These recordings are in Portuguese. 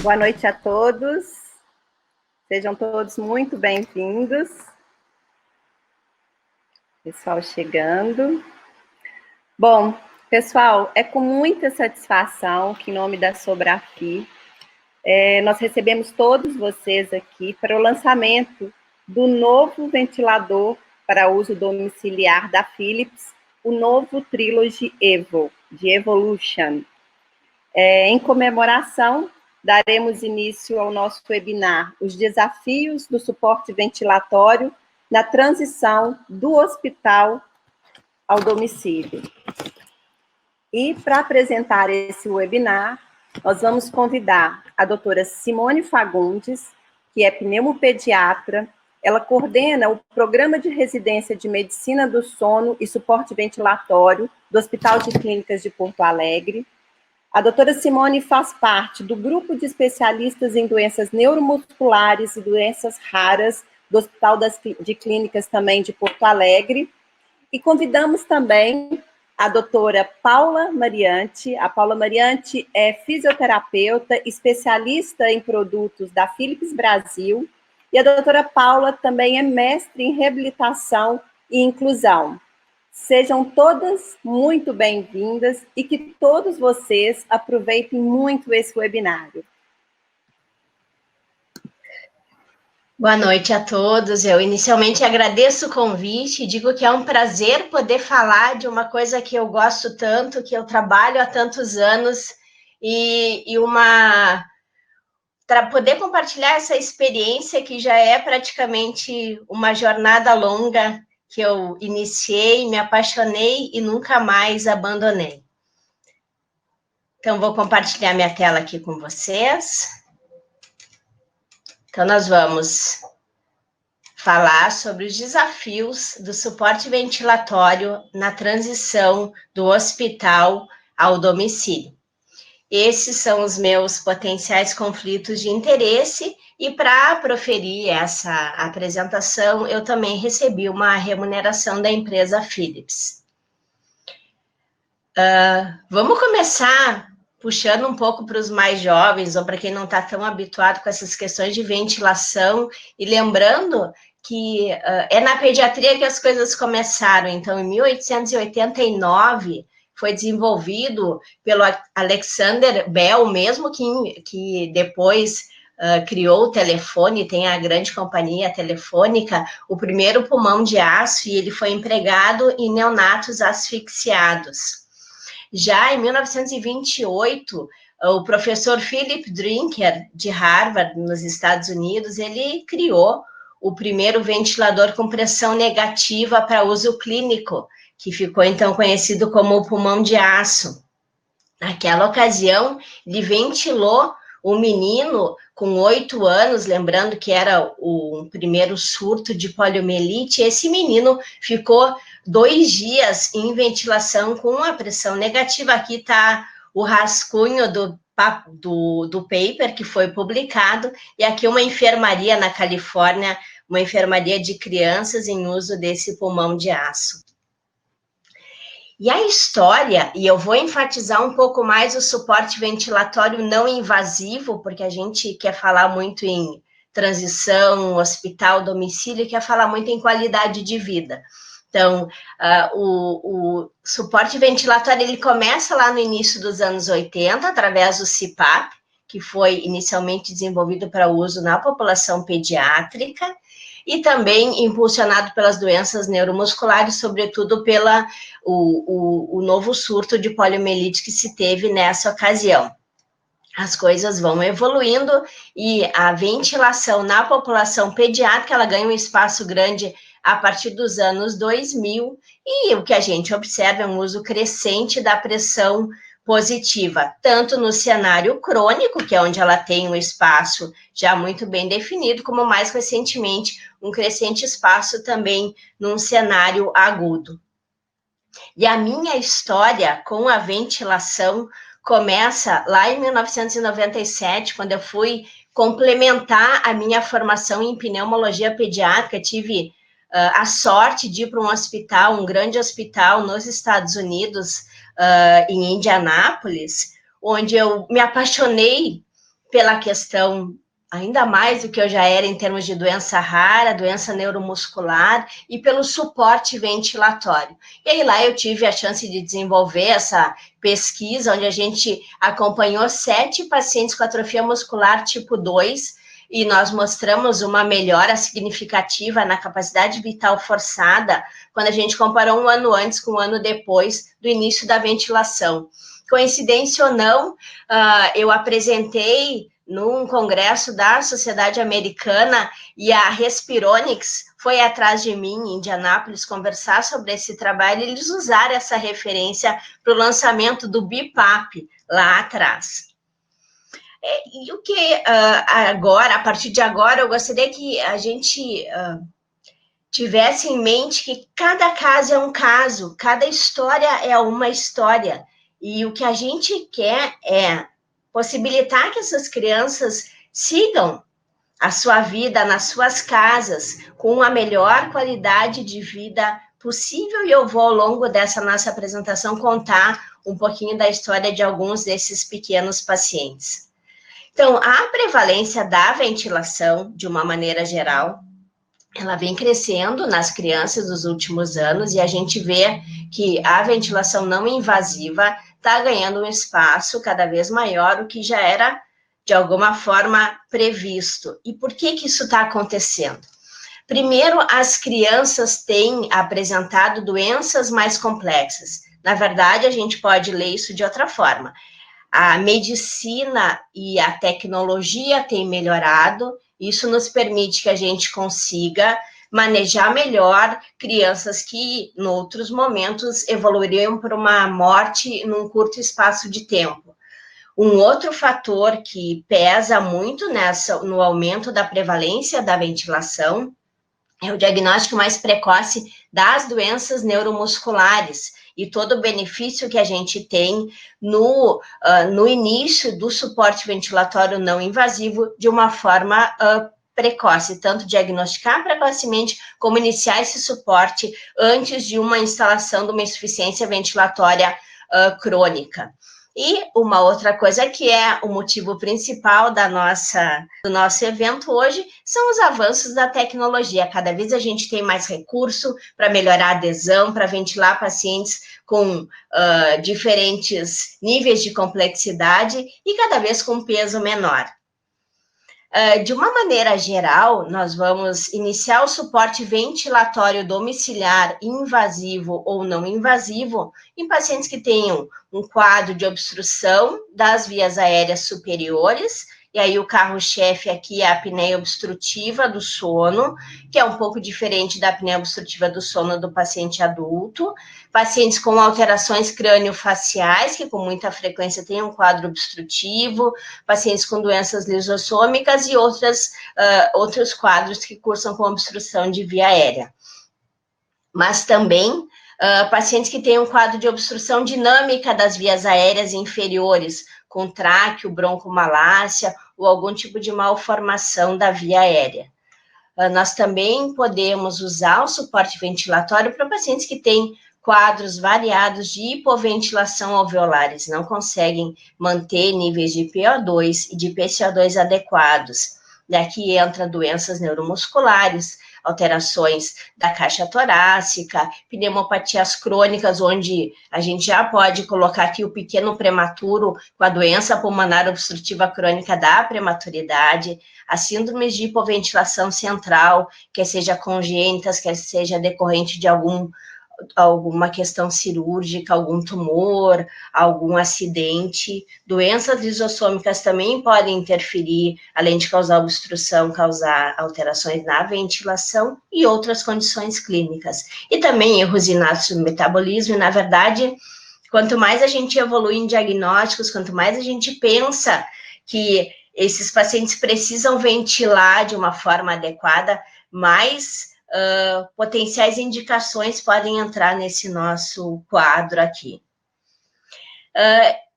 Boa noite a todos. Sejam todos muito bem-vindos. Pessoal chegando. Bom, pessoal, é com muita satisfação que, em nome da Sobrafi, nós recebemos todos vocês aqui para o lançamento do novo ventilador para uso domiciliar da Philips, o novo Trilogy Evo, de Evolution. Em comemoração, daremos início ao nosso webinar, Os Desafios do Suporte Ventilatório na Transição do Hospital ao Domicílio. E, para apresentar esse webinar, nós vamos convidar a doutora Simone Fagundes, que é pneumopediatra. Ela coordena o Programa de Residência de Medicina do Sono e Suporte Ventilatório do Hospital de Clínicas de Porto Alegre. A doutora Simone faz parte do grupo de especialistas em doenças neuromusculares e doenças raras do Hospital de Clínicas também de Porto Alegre. E convidamos também a doutora Paula Mariante. A Paula Mariante é fisioterapeuta, especialista em produtos da Philips Brasil. E a doutora Paula também é mestre em reabilitação e inclusão. Sejam todas muito bem-vindas e que todos vocês aproveitem muito esse webinário. Boa noite a todos. Eu inicialmente agradeço o convite e digo que é um prazer poder falar de uma coisa que eu gosto tanto, que eu trabalho há tantos anos para poder compartilhar essa experiência que já é praticamente uma jornada longa que eu iniciei, me apaixonei e nunca mais abandonei. Então, vou compartilhar minha tela aqui com vocês. Então, nós vamos falar sobre os desafios do suporte ventilatório na transição do hospital ao domicílio. Esses são os meus potenciais conflitos de interesse e para proferir essa apresentação, eu também recebi uma remuneração da empresa Philips. Vamos começar puxando um pouco para os mais jovens, ou para quem não está tão habituado com essas questões de ventilação, e lembrando que é na pediatria que as coisas começaram. Então, em 1889, foi desenvolvido pelo Alexander Bell, mesmo que depois criou o telefone, tem a grande companhia telefônica, o primeiro pulmão de aço, e ele foi empregado em neonatos asfixiados. Já em 1928, o professor Philip Drinker, de Harvard, nos Estados Unidos, ele criou o primeiro ventilador com pressão negativa para uso clínico, que ficou então conhecido como o pulmão de aço. Naquela ocasião, ele ventilou um menino com 8 anos, lembrando que era o primeiro surto de poliomielite. Esse menino ficou 2 dias em ventilação com a pressão negativa. Aqui está o rascunho do paper que foi publicado, e aqui uma enfermaria na Califórnia, uma enfermaria de crianças em uso desse pulmão de aço. E a história, e eu vou enfatizar um pouco mais o suporte ventilatório não invasivo, porque a gente quer falar muito em transição, hospital, domicílio, quer falar muito em qualidade de vida. Então, o suporte ventilatório, ele começa lá no início dos anos 80, através do CPAP, que foi inicialmente desenvolvido para uso na população pediátrica, e também impulsionado pelas doenças neuromusculares, sobretudo pela o novo surto de poliomielite que se teve nessa ocasião. As coisas vão evoluindo e a ventilação na população pediátrica, ela ganha um espaço grande a partir dos anos 2000, e o que a gente observa é um uso crescente da pressão positiva, tanto no cenário crônico, que é onde ela tem um espaço já muito bem definido, como mais recentemente um crescente espaço também num cenário agudo. E a minha história com a ventilação começa lá em 1997, quando eu fui complementar a minha formação em pneumologia pediátrica. Tive a sorte de ir para um hospital, um grande hospital nos Estados Unidos, em Indianápolis, onde eu me apaixonei pela questão, ainda mais do que eu já era em termos de doença rara, doença neuromuscular, e pelo suporte ventilatório. E aí lá eu tive a chance de desenvolver essa pesquisa, onde a gente acompanhou 7 pacientes com atrofia muscular tipo 2, e nós mostramos uma melhora significativa na capacidade vital forçada, quando a gente comparou um ano antes com um ano depois do início da ventilação. Coincidência ou não, eu apresentei num congresso da Sociedade Americana, e a Respironics foi atrás de mim em Indianápolis conversar sobre esse trabalho, e eles usaram essa referência para o lançamento do BiPAP lá atrás. E o que agora, a partir de agora, eu gostaria que a gente tivesse em mente que cada caso é um caso, cada história é uma história, e o que a gente quer é possibilitar que essas crianças sigam a sua vida nas suas casas com a melhor qualidade de vida possível, e eu vou, ao longo dessa nossa apresentação, contar um pouquinho da história de alguns desses pequenos pacientes. Então, a prevalência da ventilação, de uma maneira geral, ela vem crescendo nas crianças nos últimos anos, e a gente vê que a ventilação não invasiva está ganhando um espaço cada vez maior, o que já era, de alguma forma, previsto. E por que isso está acontecendo? Primeiro, as crianças têm apresentado doenças mais complexas. Na verdade, a gente pode ler isso de outra forma. A medicina e a tecnologia têm melhorado, isso nos permite que a gente consiga manejar melhor crianças que, em outros momentos, evoluiriam para uma morte num curto espaço de tempo. Um outro fator que pesa muito no aumento da prevalência da ventilação é o diagnóstico mais precoce das doenças neuromusculares, e todo o benefício que a gente tem no início do suporte ventilatório não invasivo de uma forma precoce, tanto diagnosticar precocemente, como iniciar esse suporte antes de uma instalação de uma insuficiência ventilatória crônica. E uma outra coisa que é o motivo principal do nosso evento hoje são os avanços da tecnologia. Cada vez a gente tem mais recurso para melhorar a adesão, para ventilar pacientes com diferentes níveis de complexidade e cada vez com peso menor. De uma maneira geral, nós vamos iniciar o suporte ventilatório domiciliar invasivo ou não invasivo em pacientes que tenham um quadro de obstrução das vias aéreas superiores, e aí o carro-chefe aqui é a apneia obstrutiva do sono, que é um pouco diferente da apneia obstrutiva do sono do paciente adulto, pacientes com alterações crânio-faciais, que com muita frequência têm um quadro obstrutivo, pacientes com doenças lisossômicas e outros quadros que cursam com obstrução de via aérea. Mas também pacientes que têm um quadro de obstrução dinâmica das vias aéreas inferiores, com tráqueo, broncomalácia ou algum tipo de malformação da via aérea. Nós também podemos usar o suporte ventilatório para pacientes que têm quadros variados de hipoventilação alveolares, não conseguem manter níveis de PO2 e de PCO2 adequados. Daqui entra doenças neuromusculares, alterações da caixa torácica, pneumopatias crônicas, onde a gente já pode colocar aqui o pequeno prematuro com a doença pulmonar obstrutiva crônica da prematuridade, as síndromes de hipoventilação central, quer seja congênitas, quer seja decorrente de alguma questão cirúrgica, algum tumor, algum acidente. Doenças lisossômicas também podem interferir, além de causar obstrução, causar alterações na ventilação e outras condições clínicas. E também erros inatos no metabolismo, e, na verdade, quanto mais a gente evolui em diagnósticos, quanto mais a gente pensa que esses pacientes precisam ventilar de uma forma adequada, mais potenciais indicações podem entrar nesse nosso quadro aqui.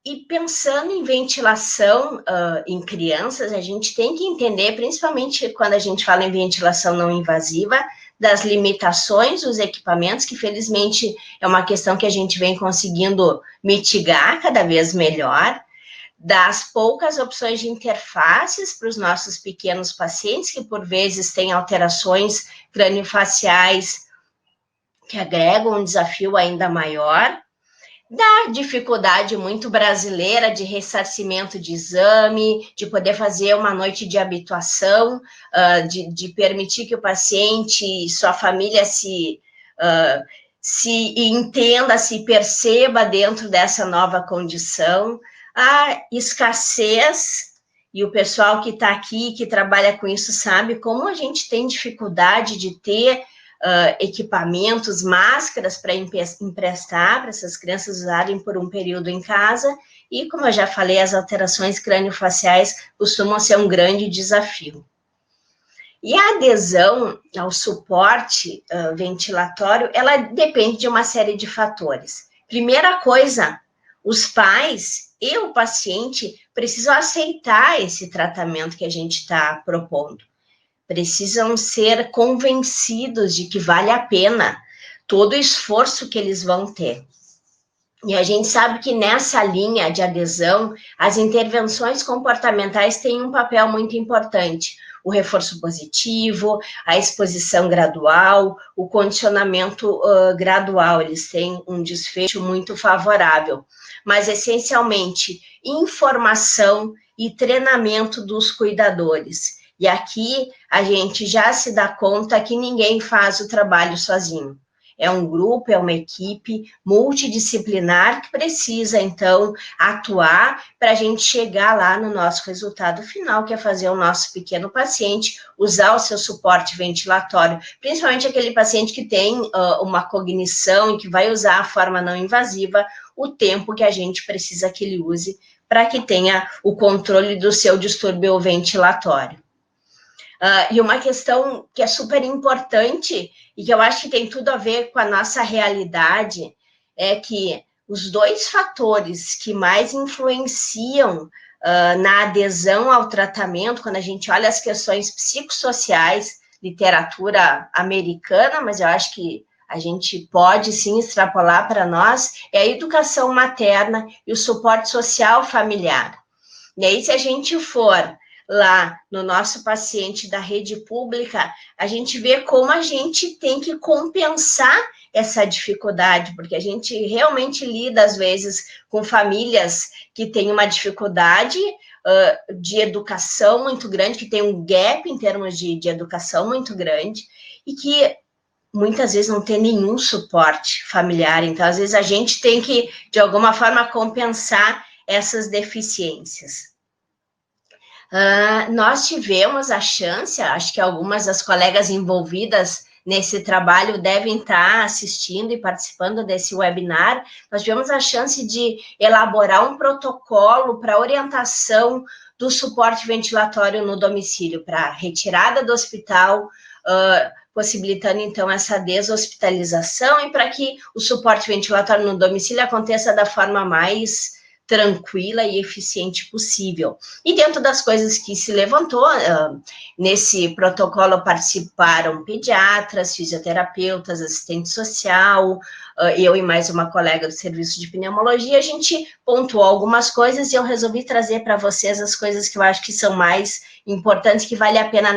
E pensando em ventilação em crianças, a gente tem que entender, principalmente quando a gente fala em ventilação não invasiva, das limitações dos equipamentos, que felizmente é uma questão que a gente vem conseguindo mitigar cada vez melhor, das poucas opções de interfaces para os nossos pequenos pacientes, que por vezes têm alterações craniofaciais que agregam um desafio ainda maior, da dificuldade muito brasileira de ressarcimento de exame, de poder fazer uma noite de habituação, de permitir que o paciente e sua família se entenda, se perceba dentro dessa nova condição, a escassez, e o pessoal que está aqui, que trabalha com isso, sabe como a gente tem dificuldade de ter equipamentos, máscaras para emprestar para essas crianças usarem por um período em casa, e como eu já falei, as alterações craniofaciais costumam ser um grande desafio. E a adesão ao suporte ventilatório, ela depende de uma série de fatores. Primeira coisa, os pais e o paciente precisam aceitar esse tratamento que a gente está propondo. Precisam ser convencidos de que vale a pena todo o esforço que eles vão ter. E a gente sabe que nessa linha de adesão, as intervenções comportamentais têm um papel muito importante. O reforço positivo, a exposição gradual, o condicionamento gradual, eles têm um desfecho muito favorável. Mas, essencialmente, informação e treinamento dos cuidadores. E aqui a gente já se dá conta que ninguém faz o trabalho sozinho. É um grupo, é uma equipe multidisciplinar que precisa, então, atuar para a gente chegar lá no nosso resultado final, que é fazer o nosso pequeno paciente usar o seu suporte ventilatório, principalmente aquele paciente que tem uma cognição e que vai usar a forma não invasiva, o tempo que a gente precisa que ele use para que tenha o controle do seu distúrbio ventilatório. E uma questão que é super importante e que eu acho que tem tudo a ver com a nossa realidade é que os dois fatores que mais influenciam na adesão ao tratamento, quando a gente olha as questões psicossociais, literatura americana, mas eu acho que a gente pode sim extrapolar para nós, é a educação materna e o suporte social familiar. E aí, se a gente for lá no nosso paciente da rede pública, a gente vê como a gente tem que compensar essa dificuldade, porque a gente realmente lida, às vezes, com famílias que têm uma dificuldade de educação muito grande, que tem um gap em termos de educação muito grande, e que muitas vezes não tem nenhum suporte familiar. Então, às vezes, a gente tem que, de alguma forma, compensar essas deficiências. Nós tivemos a chance, acho que algumas das colegas envolvidas nesse trabalho devem estar assistindo e participando desse webinar, nós tivemos a chance de elaborar um protocolo para orientação do suporte ventilatório no domicílio, para retirada do hospital, possibilitando, então, essa deshospitalização e para que o suporte ventilatório no domicílio aconteça da forma mais tranquila e eficiente possível. E dentro das coisas que se levantou, nesse protocolo participaram pediatras, fisioterapeutas, assistente social, eu e mais uma colega do serviço de pneumologia, a gente pontuou algumas coisas e eu resolvi trazer para vocês as coisas que eu acho que são mais importantes, que vale a pena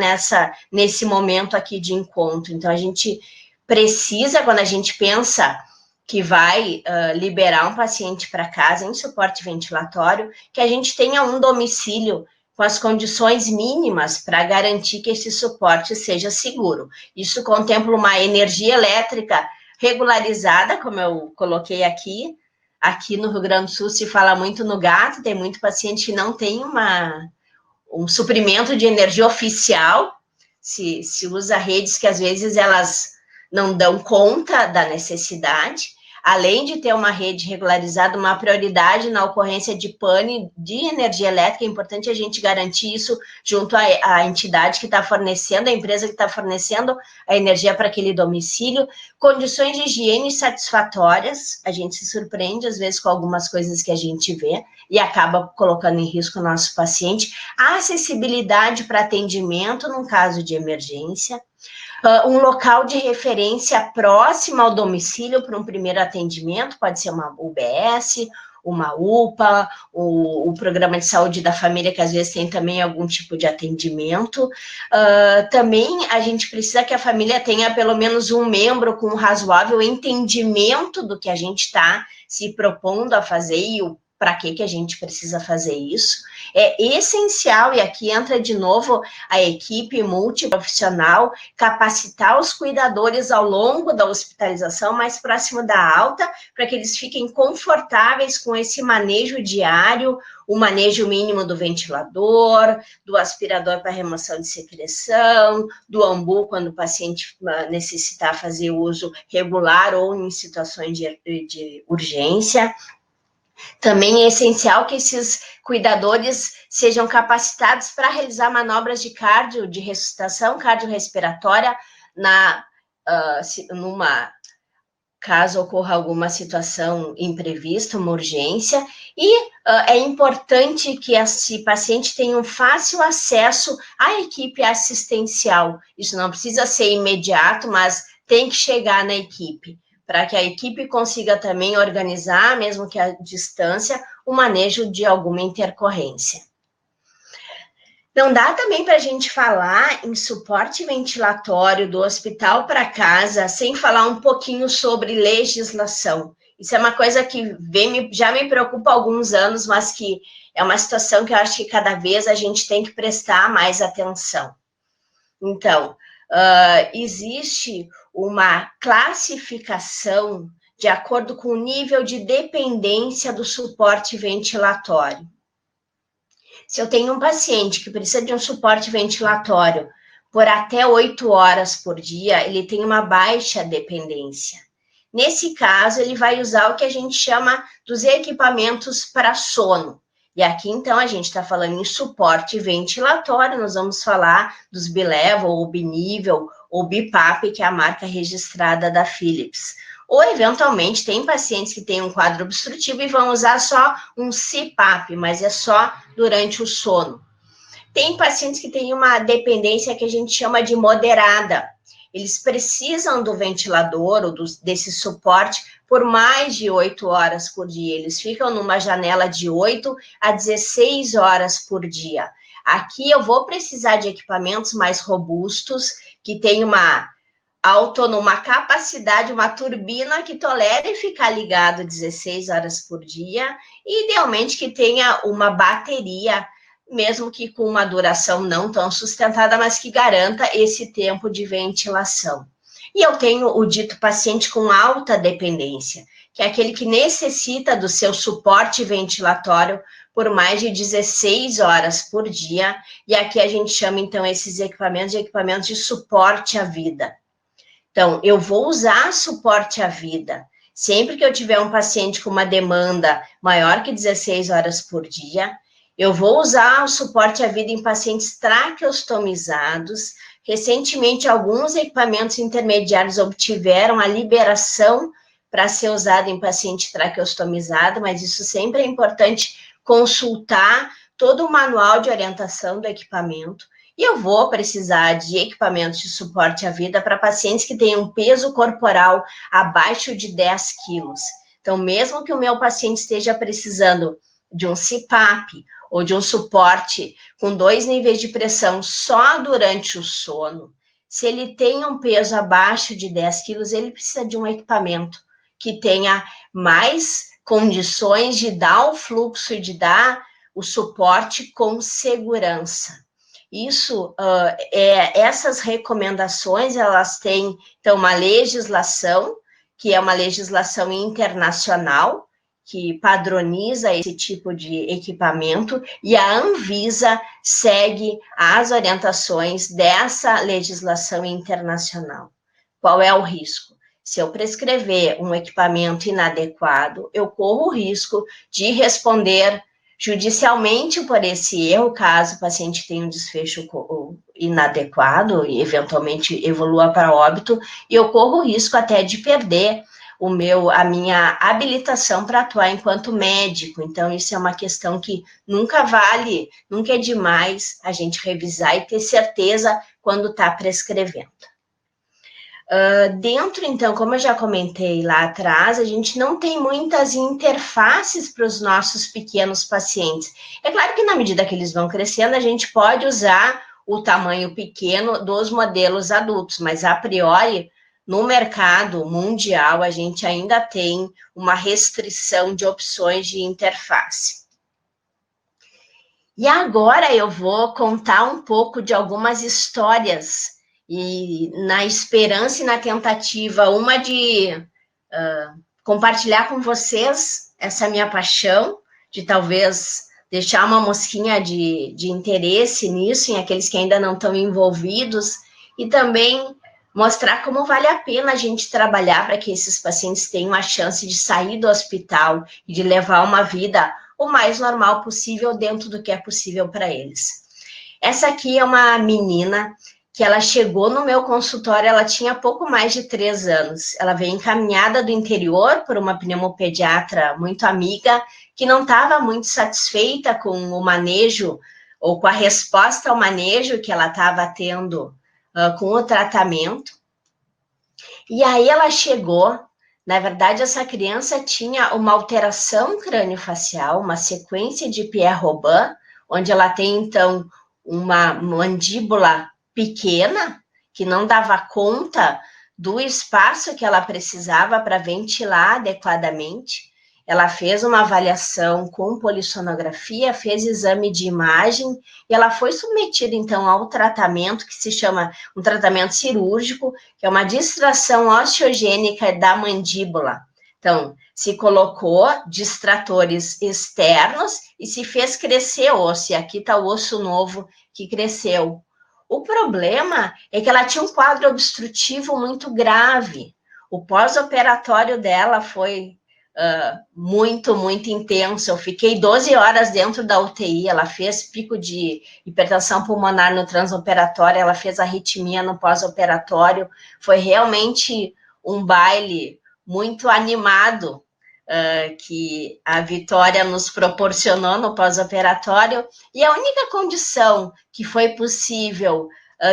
nesse momento aqui de encontro. Então, a gente precisa, quando a gente pensa que vai liberar um paciente para casa em suporte ventilatório, que a gente tenha um domicílio com as condições mínimas para garantir que esse suporte seja seguro. Isso contempla uma energia elétrica regularizada, como eu coloquei aqui. Aqui no Rio Grande do Sul se fala muito no gato, tem muito paciente que não tem um suprimento de energia oficial, se usa redes que às vezes elas não dão conta da necessidade. Além de ter uma rede regularizada, uma prioridade na ocorrência de pane de energia elétrica, é importante a gente garantir isso junto à entidade que está fornecendo, a empresa que está fornecendo a energia para aquele domicílio. Condições de higiene satisfatórias, a gente se surpreende às vezes com algumas coisas que a gente vê e acaba colocando em risco o nosso paciente. A acessibilidade para atendimento num caso de emergência. Um local de referência próximo ao domicílio para um primeiro atendimento, pode ser uma UBS, uma UPA, o programa de saúde da família, que às vezes tem também algum tipo de atendimento. Também a gente precisa que a família tenha pelo menos um membro com um razoável entendimento do que a gente está se propondo a fazer e para que a gente precisa fazer isso. É essencial, e aqui entra de novo a equipe multiprofissional, capacitar os cuidadores ao longo da hospitalização, mais próximo da alta, para que eles fiquem confortáveis com esse manejo diário, o manejo mínimo do ventilador, do aspirador para remoção de secreção, do ambu quando o paciente necessitar fazer uso regular ou em situações de urgência. Também é essencial que esses cuidadores sejam capacitados para realizar manobras de cardio, de ressuscitação cardiorrespiratória, caso ocorra alguma situação imprevista, uma urgência, e é importante que esse paciente tenha um fácil acesso à equipe assistencial. Isso não precisa ser imediato, mas tem que chegar na equipe, para que a equipe consiga também organizar, mesmo que à distância, o manejo de alguma intercorrência. Não dá também para a gente falar em suporte ventilatório do hospital para casa sem falar um pouquinho sobre legislação. Isso é uma coisa que já me preocupa há alguns anos, mas que é uma situação que eu acho que cada vez a gente tem que prestar mais atenção. Então, existe uma classificação de acordo com o nível de dependência do suporte ventilatório. Se eu tenho um paciente que precisa de um suporte ventilatório por até 8 horas por dia, ele tem uma baixa dependência. Nesse caso, ele vai usar o que a gente chama dos equipamentos para sono. E aqui, então, a gente está falando em suporte ventilatório, nós vamos falar dos bilevel, ou binível, ou BiPAP, que é a marca registrada da Philips. Ou, eventualmente, tem pacientes que têm um quadro obstrutivo e vão usar só um CPAP, mas é só durante o sono. Tem pacientes que têm uma dependência que a gente chama de moderada. Eles precisam do ventilador ou desse suporte por mais de 8 horas por dia. Eles ficam numa janela de 8 a 16 horas por dia. Aqui eu vou precisar de equipamentos mais robustos, que tenham uma capacidade, uma turbina que tolere ficar ligado 16 horas por dia, e idealmente que tenha uma bateria, mesmo que com uma duração não tão sustentada, mas que garanta esse tempo de ventilação. E eu tenho o dito paciente com alta dependência, que é aquele que necessita do seu suporte ventilatório por mais de 16 horas por dia, e aqui a gente chama, então, esses equipamentos de equipamentos de suporte à vida. Então, eu vou usar suporte à vida sempre que eu tiver um paciente com uma demanda maior que 16 horas por dia. Eu vou usar o suporte à vida em pacientes traqueostomizados. Recentemente, alguns equipamentos intermediários obtiveram a liberação para ser usado em paciente traqueostomizado, mas isso sempre é importante consultar todo o manual de orientação do equipamento. E eu vou precisar de equipamentos de suporte à vida para pacientes que tenham peso corporal abaixo de 10 quilos. Então, mesmo que o meu paciente esteja precisando de um CPAP ou de um suporte com 2 níveis de pressão só durante o sono, se ele tem um peso abaixo de 10 quilos, ele precisa de um equipamento que tenha mais condições de dar o fluxo e de dar o suporte com segurança. Essas recomendações, elas têm, então, uma legislação, que é uma legislação internacional, que padroniza esse tipo de equipamento, e a Anvisa segue as orientações dessa legislação internacional. Qual é o risco? Se eu prescrever um equipamento inadequado, eu corro o risco de responder judicialmente por esse erro, caso o paciente tenha um desfecho inadequado e eventualmente evolua para óbito, e eu corro o risco até de perder a minha habilitação para atuar enquanto médico. Então, isso é uma questão que nunca é demais a gente revisar e ter certeza quando está prescrevendo. Dentro, então, como eu já comentei lá atrás, a gente não tem muitas interfaces para os nossos pequenos pacientes. É claro que na medida que eles vão crescendo, a gente pode usar o tamanho pequeno dos modelos adultos, mas a priori, no mercado mundial, a gente ainda tem uma restrição de opções de interface. E agora eu vou contar um pouco de algumas histórias e na esperança e na tentativa, uma de compartilhar com vocês essa minha paixão, de talvez deixar uma mosquinha de interesse nisso, em aqueles que ainda não estão envolvidos, e também mostrar como vale a pena a gente trabalhar para que esses pacientes tenham a chance de sair do hospital e de levar uma vida o mais normal possível dentro do que é possível para eles. Essa aqui é uma menina que ela chegou no meu consultório, ela tinha pouco mais de 3 anos. Ela veio encaminhada do interior por uma pneumopediatra muito amiga, que não estava muito satisfeita com o manejo, ou com a resposta ao manejo que ela estava tendo com o tratamento. E aí ela chegou, na verdade, essa criança tinha uma alteração crâniofacial, uma sequência de Pierre-Robin, onde ela tem, então, uma mandíbula pequena, que não dava conta do espaço que ela precisava para ventilar adequadamente. Ela fez uma avaliação com polissonografia, fez exame de imagem, e ela foi submetida, então, ao tratamento que se chama um tratamento cirúrgico, que é uma distração osteogênica da mandíbula. Então, se colocou distratores externos e se fez crescer osso, e aqui está o osso novo que cresceu. O problema é que ela tinha um quadro obstrutivo muito grave. O pós-operatório dela foi muito, muito intenso. Eu fiquei 12 horas dentro da UTI, ela fez pico de hipertensão pulmonar no transoperatório, ela fez arritmia no pós-operatório. Foi realmente um baile muito animado que a Vitória nos proporcionou no pós-operatório, e a única condição que foi possível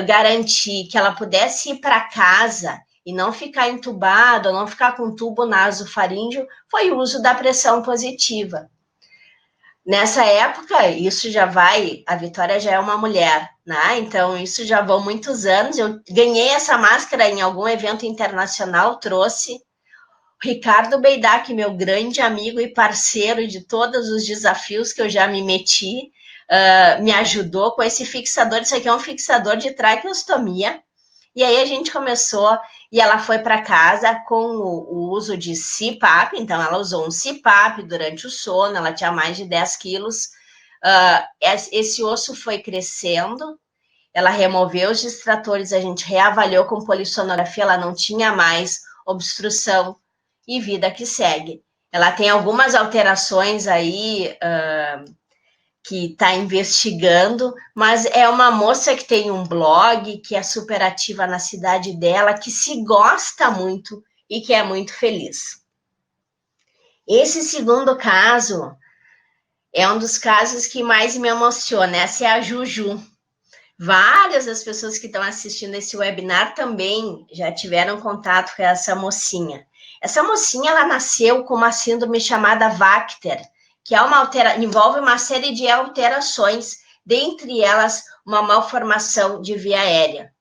garantir que ela pudesse ir para casa e não ficar entubada, não ficar com tubo nasofaríngeo, foi o uso da pressão positiva. Nessa época, isso já vai, a Vitória já é uma mulher, né? Então, isso já vão muitos anos. Eu ganhei essa máscara em algum evento internacional, trouxe. Ricardo Beidac, meu grande amigo e parceiro de todos os desafios que eu já me meti, me ajudou com esse fixador. Isso aqui é um fixador de traqueostomia. E aí a gente começou, e ela foi para casa com o uso de CPAP, então ela usou um CPAP durante o sono, ela tinha mais de 10 quilos. Esse osso foi crescendo, ela removeu os distratores, a gente reavaliou com polissonografia, ela não tinha mais obstrução, e vida que segue. Ela tem algumas alterações aí que está investigando, mas é uma moça que tem um blog, que é super ativa na cidade dela, que se gosta muito e que é muito feliz. Esse segundo caso é um dos casos que mais me emociona. Essa é a Juju. Várias das pessoas que estão assistindo esse webinar também já tiveram contato com essa mocinha. Essa mocinha, ela nasceu com uma síndrome chamada Vacter, que é envolve uma série de alterações, dentre elas uma malformação de via aérea.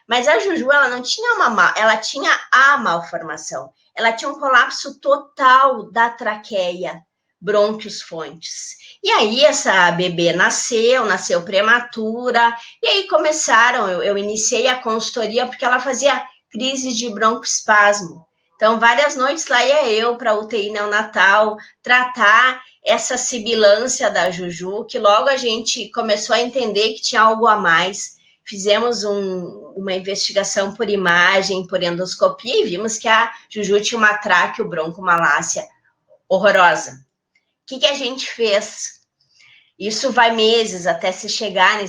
Mas a Juju, ela não tinha ela tinha a malformação. Ela tinha um colapso total da traqueia, brônquios fontes. E aí essa bebê nasceu prematura, e aí começaram, eu iniciei a consultoria porque ela fazia crises de broncoespasmo. Então, várias noites lá ia eu para a UTI neonatal tratar essa sibilância da Juju, que logo a gente começou a entender que tinha algo a mais. Fizemos uma investigação por imagem, por endoscopia, e vimos que a Juju tinha uma traqueobroncomalácia horrorosa. O que a gente fez? Isso vai meses até se chegar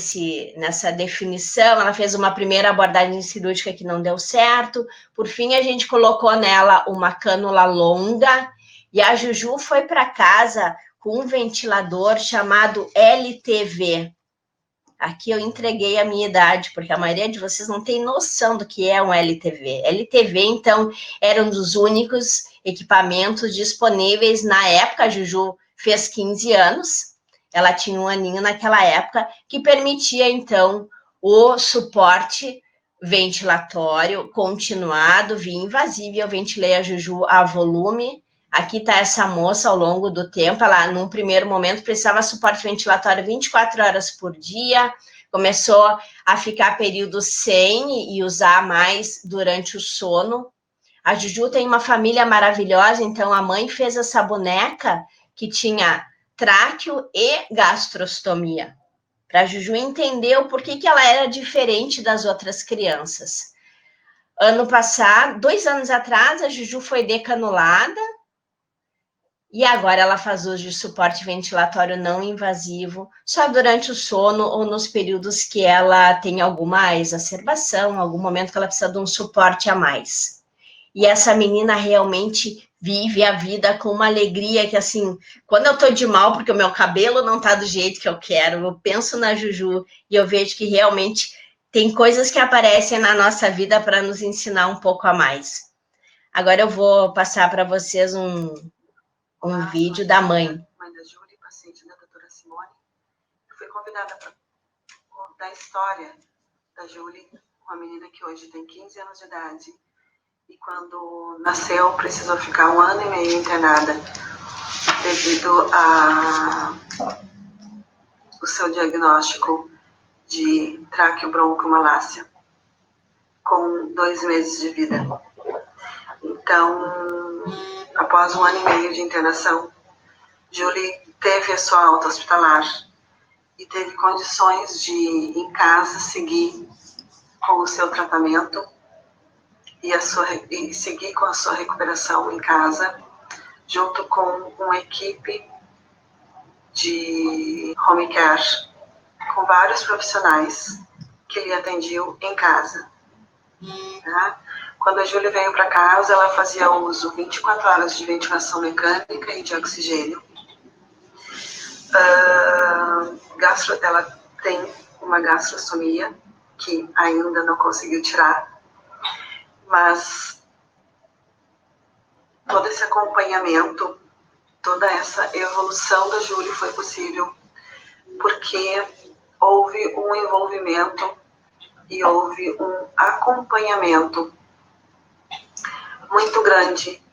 nessa definição. Ela fez uma primeira abordagem cirúrgica que não deu certo. Por fim, a gente colocou nela uma cânula longa e a Juju foi para casa com um ventilador chamado LTV. aqui eu entreguei a minha idade, porque a maioria de vocês não tem noção do que é um LTV. LTV, então, era um dos únicos equipamentos disponíveis na época. A Juju fez 15 anos, ela tinha um aninho naquela época, que permitia, então, o suporte ventilatório continuado, via invasiva, e eu ventilei a Juju a volume. Aqui está essa moça ao longo do tempo, ela, num primeiro momento, precisava de suporte ventilatório 24 horas por dia, começou a ficar períodos sem e usar mais durante o sono. A Juju tem uma família maravilhosa, então a mãe fez essa boneca que tinha tráqueo e gastrostomia, para a Juju entender o porquê que ela era diferente das outras crianças. Ano passado, 2 anos atrás, a Juju foi decanulada, e agora ela faz uso de suporte ventilatório não invasivo, só durante o sono ou nos períodos que ela tem alguma exacerbação, algum momento que ela precisa de um suporte a mais. E essa menina realmente vive a vida com uma alegria que, assim, quando eu tô de mal, porque o meu cabelo não tá do jeito que eu quero, eu penso na Juju e eu vejo que realmente tem coisas que aparecem na nossa vida para nos ensinar um pouco a mais. Agora eu vou passar para vocês um vídeo da mãe. Mãe da Júlia, paciente da doutora Simone. Eu fui convidada para contar a história da Júlia, uma menina que hoje tem 15 anos de idade. E quando nasceu, precisou ficar 1 ano e meio internada devido ao seu diagnóstico de traqueobroncomalácia, com 2 meses de vida. Então, após 1 ano e meio de internação, Julie teve a sua alta hospitalar e teve condições de, em casa, seguir com o seu tratamento e seguir com a sua recuperação em casa, junto com uma equipe de home care, com vários profissionais que lhe atendiam em casa. Tá? Quando a Júlia veio para casa, ela fazia uso 24 horas de ventilação mecânica e de oxigênio. Ela tem uma gastrostomia que ainda não conseguiu tirar, mas todo esse acompanhamento, toda essa evolução da Júlia foi possível porque houve um envolvimento e houve um acompanhamento muito grande,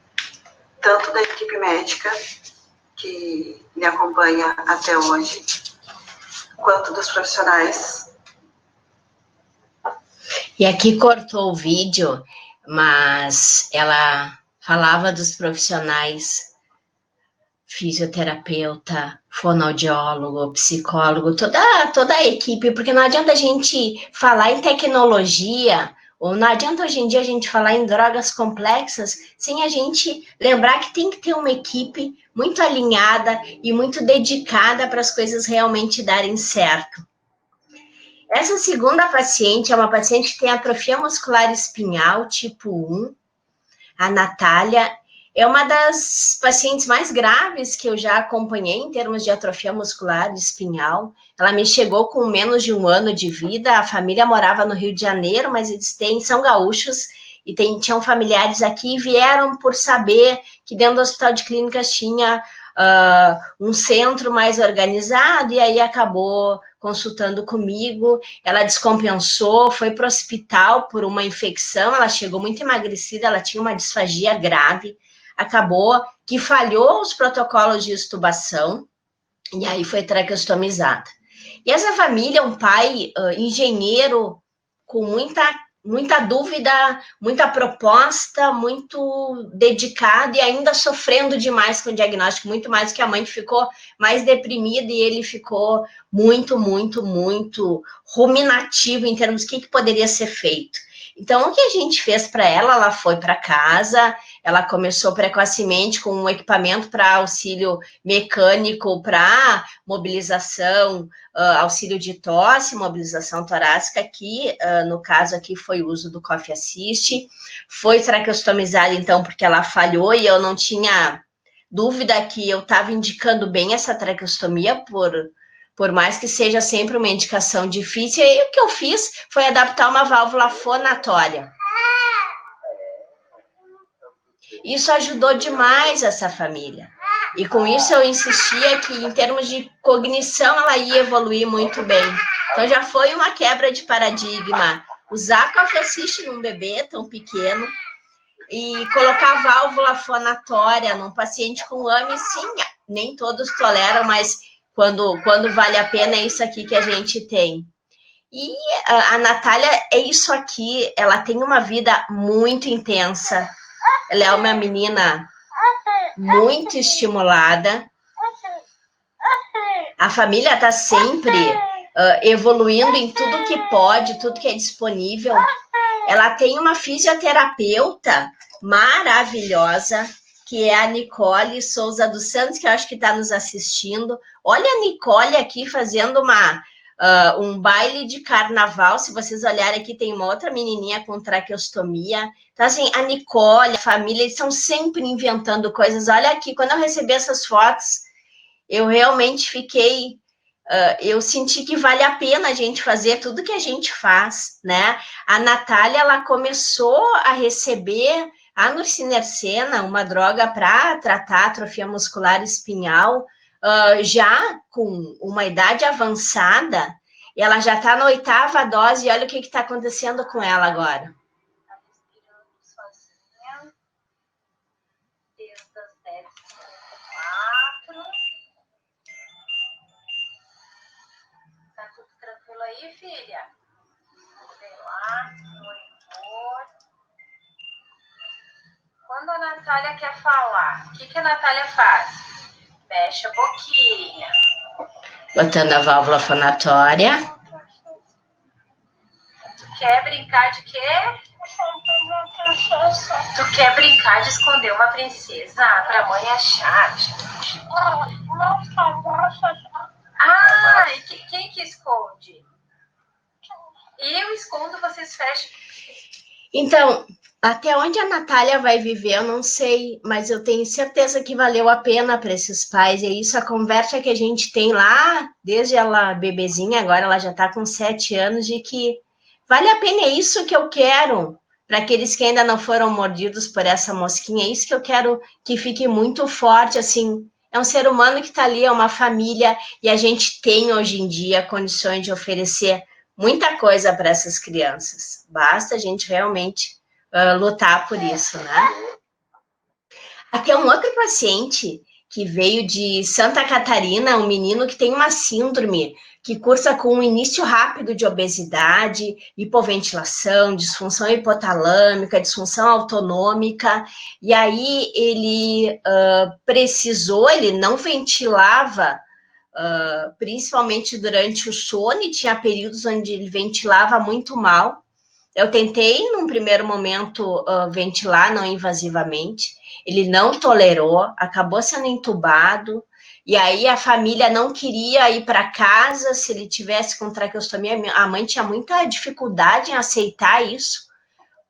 tanto da equipe médica, que me acompanha até hoje, quanto dos profissionais. E aqui cortou o vídeo, mas ela falava dos profissionais, fisioterapeuta, fonoaudiólogo, psicólogo, toda a equipe, porque não adianta a gente falar em tecnologia, ou não adianta hoje em dia a gente falar em drogas complexas, sem a gente lembrar que tem que ter uma equipe muito alinhada e muito dedicada para as coisas realmente darem certo. Essa segunda paciente é uma paciente que tem atrofia muscular espinhal tipo 1, a Natália. É uma das pacientes mais graves que eu já acompanhei em termos de atrofia muscular espinhal. Ela me chegou com menos de 1 ano de vida, a família morava no Rio de Janeiro, mas eles são gaúchos e tinham familiares aqui e vieram por saber que dentro do Hospital de Clínicas tinha um centro mais organizado, e aí acabou consultando comigo. Ela descompensou, foi para o hospital por uma infecção, ela chegou muito emagrecida, ela tinha uma disfagia grave, acabou que falhou os protocolos de extubação, e aí foi traqueostomizada. E essa família, um pai engenheiro, com muita dúvida, muita proposta, muito dedicado e ainda sofrendo demais com o diagnóstico, muito mais que a mãe, que ficou mais deprimida, e ele ficou muito ruminativo em termos do que poderia ser feito. Então, o que a gente fez para ela foi para casa, ela começou precocemente com um equipamento para auxílio mecânico, para mobilização, auxílio de tosse, mobilização torácica, que no caso aqui foi o uso do Coffee Assist. Foi traqueostomizada, então, porque ela falhou, e eu não tinha dúvida que eu estava indicando bem essa traqueostomia por mais que seja sempre uma indicação difícil. E aí o que eu fiz foi adaptar uma válvula fonatória. Isso ajudou demais essa família. E com isso eu insistia que, em termos de cognição, ela ia evoluir muito bem. Então já foi uma quebra de paradigma. Usar coffee assist num bebê tão pequeno e colocar válvula fonatória num paciente com AME, sim, nem todos toleram, mas quando vale a pena, é isso aqui que a gente tem. E a Natália é isso aqui, ela tem uma vida muito intensa, ela é uma menina muito estimulada, a família está sempre evoluindo em tudo que pode, tudo que é disponível. Ela tem uma fisioterapeuta maravilhosa, que é a Nicole Souza dos Santos, que eu acho que está nos assistindo. Olha a Nicole aqui fazendo um baile de carnaval. Se vocês olharem aqui, tem uma outra menininha com traqueostomia. Então, assim, a Nicole, a família, eles estão sempre inventando coisas. Olha aqui, quando eu recebi essas fotos, eu realmente fiquei... eu senti que vale a pena a gente fazer tudo que a gente faz, né? A Natália, ela começou a receber a nusinercena, uma droga para tratar atrofia muscular espinhal, já com uma idade avançada, ela já está na 8ª dose, e olha o que está acontecendo com ela agora. Está respirando sozinha, desde as 10h54. Tá tudo tranquilo aí, filha? Sei lá, monitor. Quando a Natália quer falar, o que a Natália faz? Mexe a boquinha. Botando a válvula fonatória. Tu quer brincar de quê? Tu quer brincar de esconder uma princesa? Pra mãe achar. Ah, e quem que esconde? Eu escondo, vocês fecham. Então, até onde a Natália vai viver, eu não sei, mas eu tenho certeza que valeu a pena para esses pais. E isso, a conversa que a gente tem lá, desde ela bebezinha, agora ela já está com 7 anos, de que vale a pena, é isso que eu quero. Para aqueles que ainda não foram mordidos por essa mosquinha, é isso que eu quero que fique muito forte, assim. É um ser humano que está ali, é uma família, e a gente tem hoje em dia condições de oferecer muita coisa para essas crianças. Basta a gente realmente lutar por isso, né? Aqui é um outro paciente que veio de Santa Catarina, um menino que tem uma síndrome que cursa com um início rápido de obesidade, hipoventilação, disfunção hipotalâmica, disfunção autonômica, e aí ele ele não ventilava, principalmente durante o sono, e tinha períodos onde ele ventilava muito mal. Eu tentei, num primeiro momento, ventilar não invasivamente, ele não tolerou, acabou sendo entubado, e aí a família não queria ir para casa se ele tivesse com traqueostomia. A mãe tinha muita dificuldade em aceitar isso,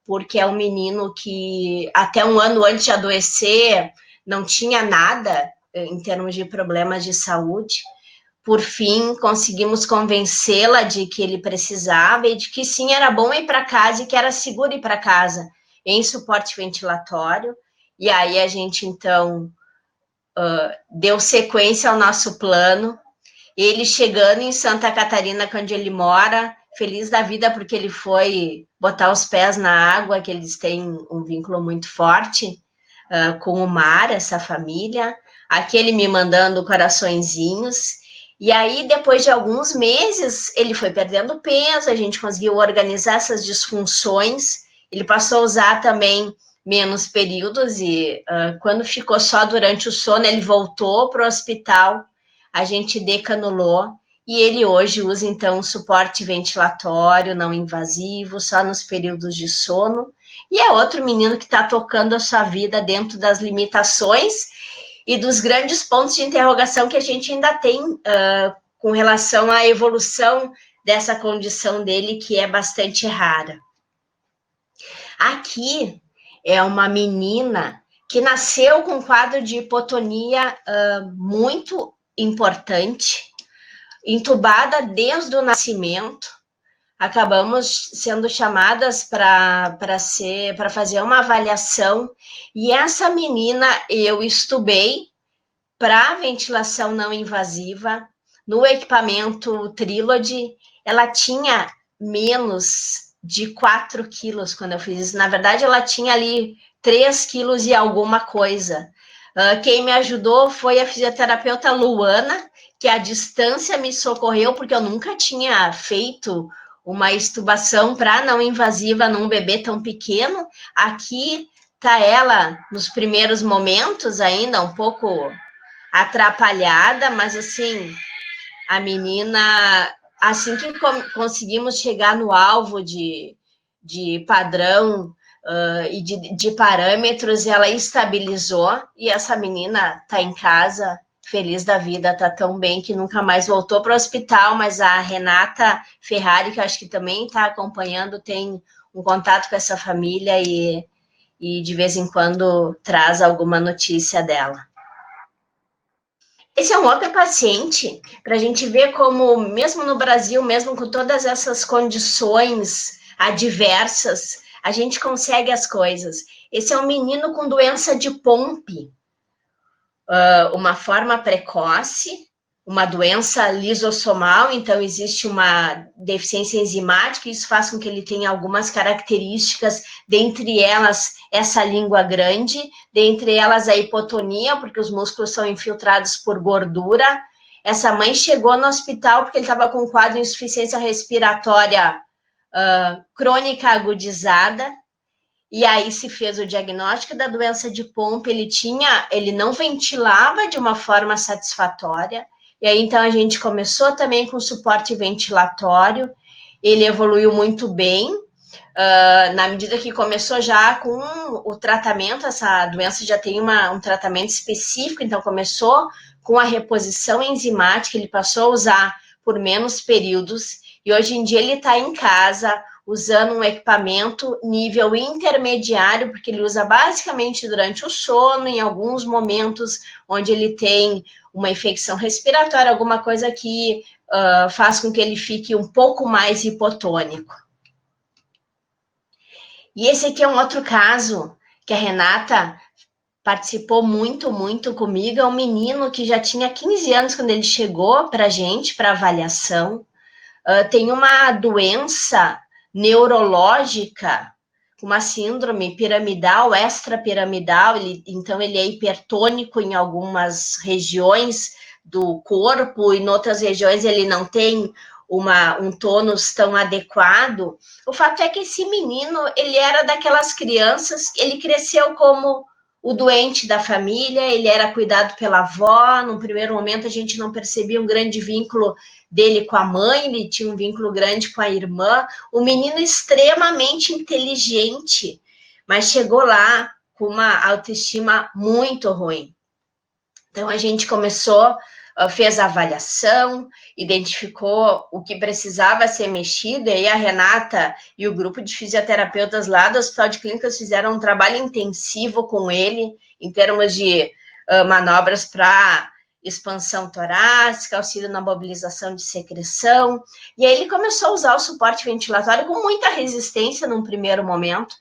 porque é um menino que até um ano antes de adoecer não tinha nada em termos de problemas de saúde. Por fim, conseguimos convencê-la de que ele precisava e de que sim, era bom ir para casa e que era seguro ir para casa em suporte ventilatório. E aí a gente, então, deu sequência ao nosso plano. Ele chegando em Santa Catarina, onde ele mora, feliz da vida, porque ele foi botar os pés na água, que eles têm um vínculo muito forte com o mar, essa família. Aqui ele me mandando coraçõezinhos. E aí, depois de alguns meses, ele foi perdendo peso, a gente conseguiu organizar essas disfunções, ele passou a usar também menos períodos, e quando ficou só durante o sono, ele voltou para o hospital, a gente decanulou, e ele hoje usa, então, suporte ventilatório não invasivo, só nos períodos de sono, e é outro menino que está tocando a sua vida dentro das limitações e dos grandes pontos de interrogação que a gente ainda tem com relação à evolução dessa condição dele, que é bastante rara. Aqui é uma menina que nasceu com um quadro de hipotonia muito importante, entubada desde o nascimento. Acabamos sendo chamadas para fazer uma avaliação, e essa menina eu estubei para ventilação não invasiva no equipamento Trilogy. Ela tinha menos de 4 quilos quando eu fiz isso. Na verdade, ela tinha ali 3 quilos e alguma coisa. Quem me ajudou foi a fisioterapeuta Luana, que à distância me socorreu, porque eu nunca tinha feito uma extubação para não invasiva num bebê tão pequeno. Aqui tá ela nos primeiros momentos ainda, um pouco atrapalhada, mas assim, a menina, assim que conseguimos chegar no alvo de padrão e de parâmetros, ela estabilizou, e essa menina está em casa, feliz da vida, está tão bem que nunca mais voltou para o hospital. Mas a Renata Ferrari, que eu acho que também está acompanhando, tem um contato com essa família e de vez em quando traz alguma notícia dela. Esse é um outro paciente, para a gente ver como, mesmo no Brasil, mesmo com todas essas condições adversas, a gente consegue as coisas. Esse é um menino com doença de Pompe, uma forma precoce, uma doença lisossomal, então existe uma deficiência enzimática, e isso faz com que ele tenha algumas características, dentre elas essa língua grande, dentre elas a hipotonia, porque os músculos são infiltrados por gordura. Essa mãe chegou no hospital porque ele estava com um quadro de insuficiência respiratória crônica agudizada, e aí se fez o diagnóstico da doença de Pompe. Ele não ventilava de uma forma satisfatória, e aí então a gente começou também com suporte ventilatório. Ele evoluiu muito bem, na medida que começou já com o tratamento. Essa doença já tem um tratamento específico, então começou com a reposição enzimática, ele passou a usar por menos períodos, e hoje em dia ele está em casa, usando um equipamento nível intermediário, porque ele usa basicamente durante o sono, em alguns momentos onde ele tem uma infecção respiratória, alguma coisa que faz com que ele fique um pouco mais hipotônico. E esse aqui é um outro caso que a Renata participou muito comigo. É um menino que já tinha 15 anos quando ele chegou para a gente, para avaliação. Tem uma doença neurológica, uma síndrome piramidal, extrapiramidal, então ele é hipertônico em algumas regiões do corpo, e em outras regiões ele não tem um tônus tão adequado. O fato é que esse menino, ele era daquelas crianças, ele cresceu como o doente da família, ele era cuidado pela avó. No primeiro momento a gente não percebia um grande vínculo dele com a mãe, ele tinha um vínculo grande com a irmã. Um menino extremamente inteligente, mas chegou lá com uma autoestima muito ruim. Então a gente começou, fez a avaliação, identificou o que precisava ser mexido, e aí a Renata e o grupo de fisioterapeutas lá do Hospital de Clínicas fizeram um trabalho intensivo com ele, em termos de manobras para expansão torácica, auxílio na mobilização de secreção, e aí ele começou a usar o suporte ventilatório com muita resistência num primeiro momento,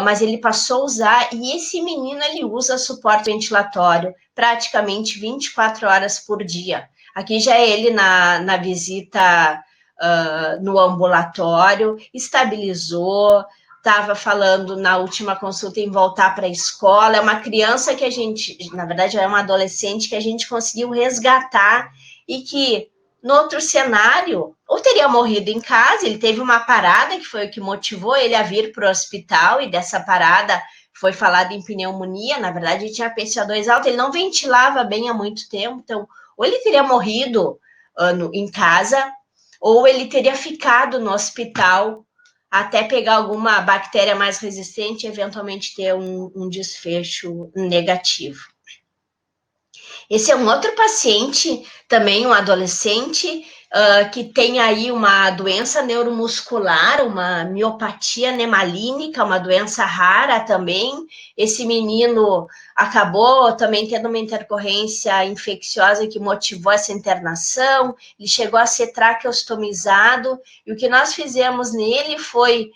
mas ele passou a usar, e esse menino, ele usa suporte ventilatório praticamente 24 horas por dia. Aqui já é ele na visita no ambulatório, estabilizou, estava falando na última consulta em voltar para a escola. É uma criança que a gente, na verdade, é uma adolescente que a gente conseguiu resgatar, e que, no outro cenário, ou teria morrido em casa. Ele teve uma parada, que foi o que motivou ele a vir para o hospital, e dessa parada foi falado em pneumonia. Na verdade, ele tinha PCO2 alto, ele não ventilava bem há muito tempo, então, ou ele teria morrido em casa, ou ele teria ficado no hospital até pegar alguma bactéria mais resistente e eventualmente ter um desfecho negativo. Esse é um outro paciente, também um adolescente, que tem aí uma doença neuromuscular, uma miopatia nemalínica, uma doença rara também. Esse menino acabou também tendo uma intercorrência infecciosa que motivou essa internação, ele chegou a ser traqueostomizado, e o que nós fizemos nele foi,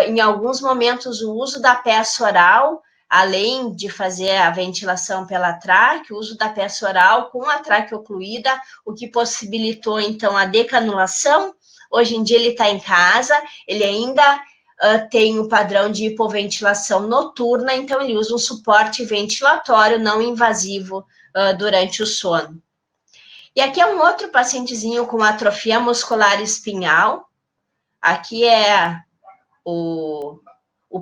em alguns momentos, o uso da peça oral, além de fazer a ventilação pela tráquea, o uso da peça oral com a tráquea ocluída, o que possibilitou, então, a decanulação. Hoje em dia ele está em casa, ele ainda tem o padrão de hipoventilação noturna, então ele usa um suporte ventilatório não invasivo durante o sono. E aqui é um outro pacientezinho com atrofia muscular espinhal. Aqui é o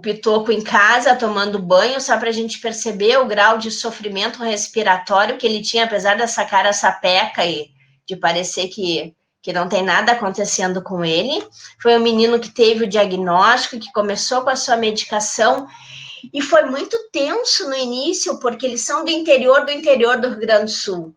Pitoco em casa, tomando banho, só para a gente perceber o grau de sofrimento respiratório que ele tinha, apesar dessa cara sapeca e de parecer que não tem nada acontecendo com ele. Foi um menino que teve o diagnóstico, que começou com a sua medicação, e foi muito tenso no início, porque eles são do interior do Rio Grande do Sul.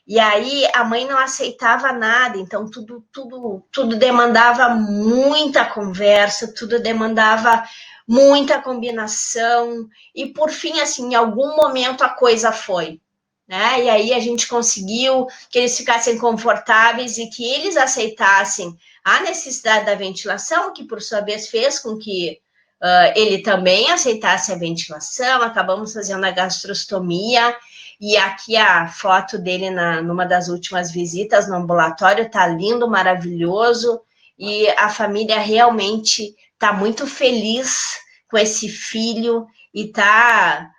E aí a mãe não aceitava nada, então tudo demandava muita conversa, tudo demandava muita combinação, e por fim, assim, em algum momento a coisa foi, né? E aí a gente conseguiu que eles ficassem confortáveis e que eles aceitassem a necessidade da ventilação, que por sua vez fez com que ele também aceitasse a ventilação. Acabamos fazendo a gastrostomia, e aqui a foto dele numa das últimas visitas no ambulatório, tá lindo, maravilhoso, e a família realmente está muito feliz com esse filho e está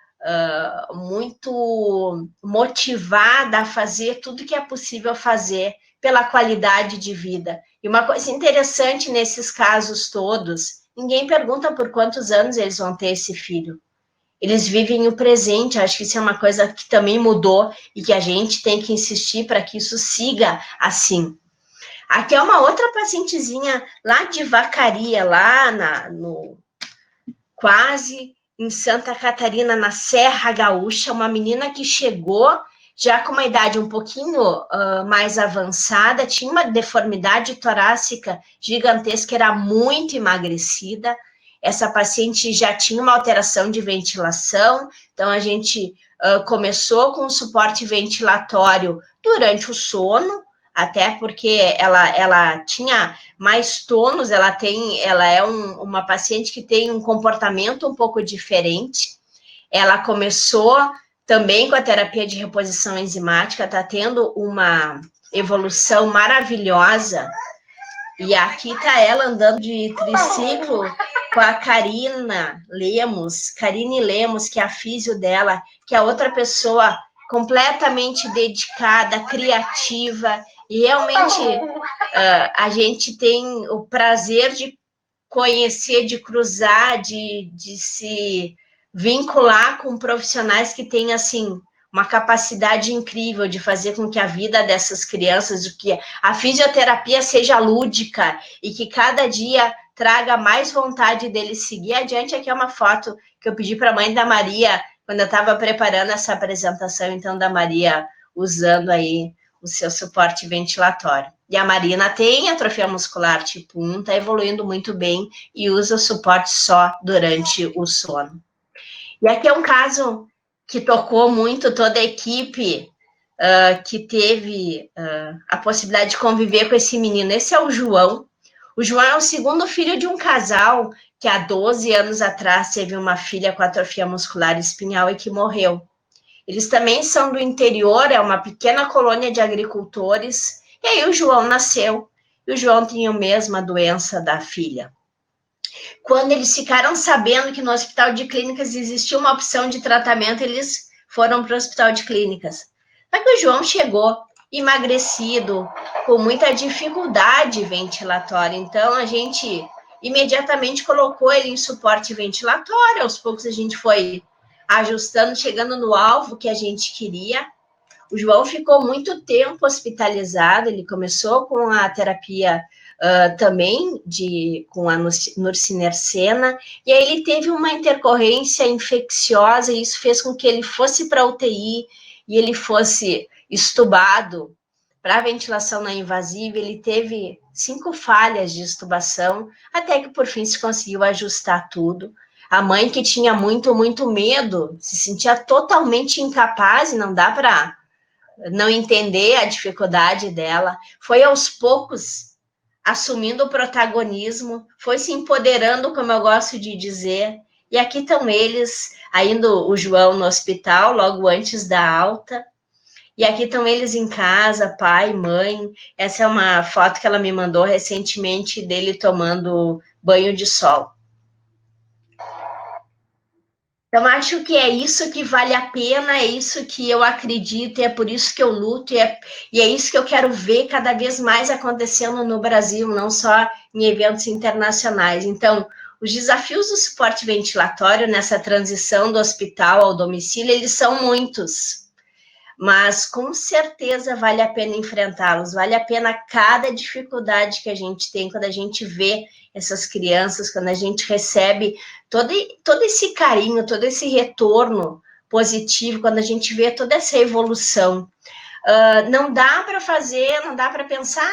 muito motivada a fazer tudo que é possível fazer pela qualidade de vida. E uma coisa interessante nesses casos todos, ninguém pergunta por quantos anos eles vão ter esse filho. Eles vivem o presente. Acho que isso é uma coisa que também mudou e que a gente tem que insistir para que isso siga assim. Aqui é uma outra pacientezinha lá de Vacaria, lá quase em Santa Catarina, na Serra Gaúcha, uma menina que chegou já com uma idade um pouquinho mais avançada, tinha uma deformidade torácica gigantesca, era muito emagrecida. Essa paciente já tinha uma alteração de ventilação, então a gente começou com suporte ventilatório durante o sono, até porque ela tinha mais tônus, ela é uma paciente que tem um comportamento um pouco diferente. Ela começou também com a terapia de reposição enzimática, está tendo uma evolução maravilhosa, e aqui está ela andando de triciclo com a Karine Lemos, que é a físio dela, que é outra pessoa completamente dedicada, criativa, e realmente a gente tem o prazer de conhecer, de cruzar, de se vincular com profissionais que têm, assim, uma capacidade incrível de fazer com que a vida dessas crianças, que a fisioterapia seja lúdica e que cada dia traga mais vontade deles seguir adiante. Aqui é uma foto que eu pedi para a mãe da Maria, quando eu estava preparando essa apresentação, então, da Maria usando aí o seu suporte ventilatório. E a Marina tem atrofia muscular tipo 1, está evoluindo muito bem e usa o suporte só durante o sono. E aqui é um caso que tocou muito toda a equipe que teve a possibilidade de conviver com esse menino. Esse é o João. O João é o segundo filho de um casal que há 12 anos atrás teve uma filha com atrofia muscular espinhal e que morreu. Eles também são do interior, é uma pequena colônia de agricultores, e aí o João nasceu, e o João tinha a mesma doença da filha. Quando eles ficaram sabendo que no Hospital de Clínicas existia uma opção de tratamento, eles foram para o Hospital de Clínicas. Só que o João chegou emagrecido, com muita dificuldade ventilatória, então a gente imediatamente colocou ele em suporte ventilatório. Aos poucos a gente foi ajustando, chegando no alvo que a gente queria. O João ficou muito tempo hospitalizado, ele começou com a terapia também com a nusinercena, e aí ele teve uma intercorrência infecciosa, e isso fez com que ele fosse para a UTI, e ele fosse estubado para a ventilação não invasiva, ele teve 5 falhas de extubação, até que por fim se conseguiu ajustar tudo. A mãe, que tinha muito medo, se sentia totalmente incapaz, e não dá para não entender a dificuldade dela, foi aos poucos assumindo o protagonismo, foi se empoderando, como eu gosto de dizer, e aqui estão eles, ainda o João no hospital, logo antes da alta, e aqui estão eles em casa, pai, mãe. Essa é uma foto que ela me mandou recentemente dele tomando banho de sol. Então, acho que é isso que vale a pena, é isso que eu acredito, e é por isso que eu luto, e é isso que eu quero ver cada vez mais acontecendo no Brasil, não só em eventos internacionais. Então, os desafios do suporte ventilatório nessa transição do hospital ao domicílio, eles são muitos, mas com certeza vale a pena enfrentá-los, vale a pena cada dificuldade que a gente tem quando a gente vê essas crianças, quando a gente recebe todo esse carinho, todo esse retorno positivo, quando a gente vê toda essa evolução. Não dá para fazer, não dá para pensar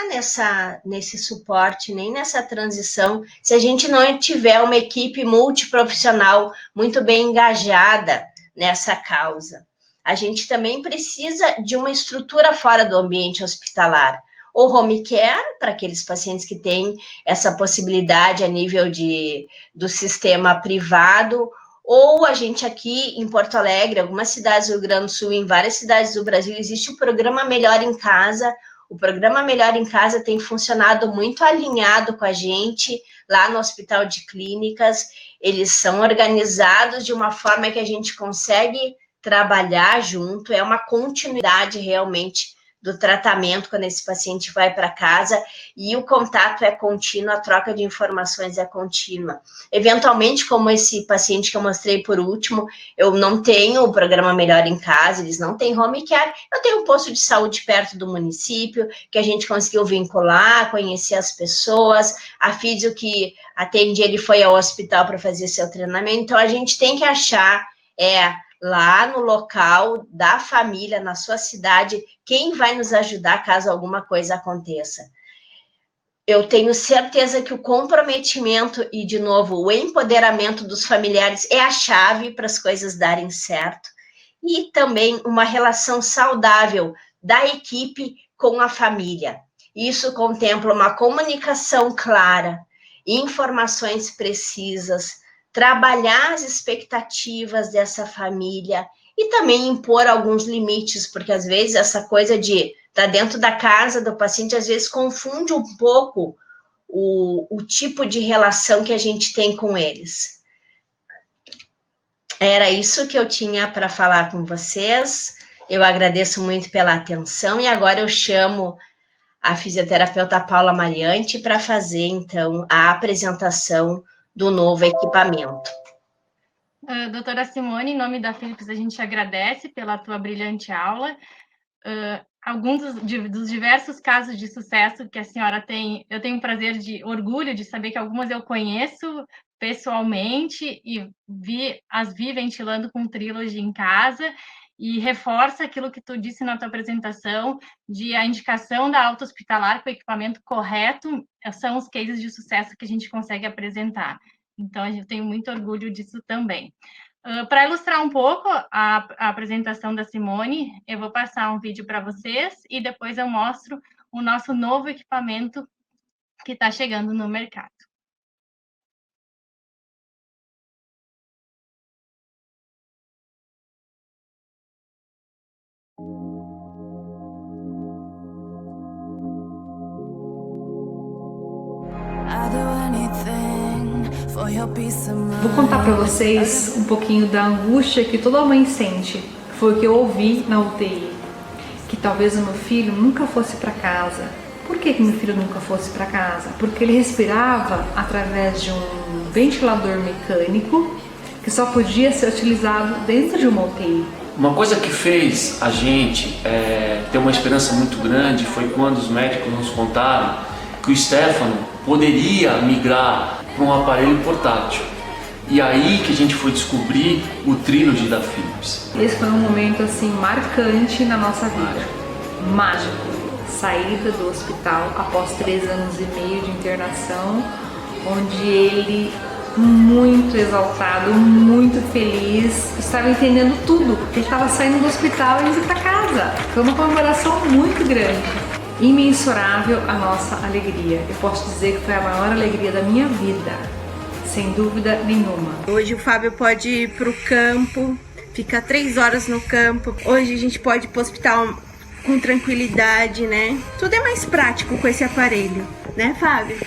nesse suporte, nem nessa transição, se a gente não tiver uma equipe multiprofissional muito bem engajada nessa causa. A gente também precisa de uma estrutura fora do ambiente hospitalar, ou home care, para aqueles pacientes que têm essa possibilidade a nível do sistema privado, ou a gente aqui em Porto Alegre, algumas cidades do Rio Grande do Sul, em várias cidades do Brasil, existe o programa Melhor em Casa. O programa Melhor em Casa tem funcionado muito alinhado com a gente, lá no Hospital de Clínicas. Eles são organizados de uma forma que a gente consegue trabalhar junto, é uma continuidade realmente do tratamento quando esse paciente vai para casa, e o contato é contínuo, a troca de informações é contínua. Eventualmente, como esse paciente que eu mostrei por último, eu não tenho o programa Melhor em Casa, eles não têm home care, eu tenho um posto de saúde perto do município, que a gente conseguiu vincular, conhecer as pessoas, a físio que atende ele foi ao hospital para fazer seu treinamento, então a gente tem que achar, lá no local da família, na sua cidade, quem vai nos ajudar caso alguma coisa aconteça. Eu tenho certeza que o comprometimento e, de novo, o empoderamento dos familiares é a chave para as coisas darem certo, e também uma relação saudável da equipe com a família. Isso contempla uma comunicação clara, informações precisas, trabalhar as expectativas dessa família e também impor alguns limites, porque às vezes essa coisa de estar dentro da casa do paciente, às vezes confunde um pouco o tipo de relação que a gente tem com eles. Era isso que eu tinha para falar com vocês. Eu agradeço muito pela atenção, e agora eu chamo a fisioterapeuta Paula Mariante para fazer, então, a apresentação do novo equipamento. Doutora Simone, em nome da Philips, a gente agradece pela tua brilhante aula. Alguns dos diversos casos de sucesso que a senhora tem, eu tenho orgulho de saber que algumas eu conheço pessoalmente e as vi ventilando com Trilogy em casa, e reforça aquilo que tu disse na tua apresentação, de a indicação da alta hospitalar com o equipamento correto, são os cases de sucesso que a gente consegue apresentar. Então, eu tenho muito orgulho disso também. Para ilustrar um pouco a apresentação da Simone, eu vou passar um vídeo para vocês e depois eu mostro o nosso novo equipamento que está chegando no mercado. Vou contar para vocês um pouquinho da angústia que toda mãe sente. Foi o que eu ouvi na UTI, que talvez o meu filho nunca fosse para casa. Por que meu filho nunca fosse para casa? Porque ele respirava através de um ventilador mecânico que só podia ser utilizado dentro de uma UTI. Uma coisa que fez a gente ter uma esperança muito grande foi quando os médicos nos contaram que o Stefano poderia migrar para um aparelho portátil. E aí que a gente foi descobrir o Trilogy da Philips. Esse foi um momento assim marcante na nossa vida. Mágico. saída do hospital após 3 anos e meio de internação, onde ele, muito exaltado, muito feliz, estava entendendo tudo, porque ele estava saindo do hospital e indo para casa. Foi uma comemoração muito grande, imensurável a nossa alegria. Eu posso dizer que foi a maior alegria da minha vida, sem dúvida nenhuma. Hoje o Fábio pode ir para o campo, ficar 3 horas no campo. Hoje a gente pode ir para o hospital com tranquilidade, né? Tudo é mais prático com esse aparelho, né, Fábio?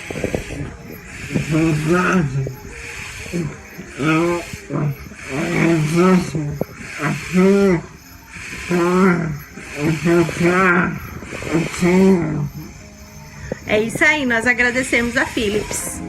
É isso aí, nós agradecemos a Philips.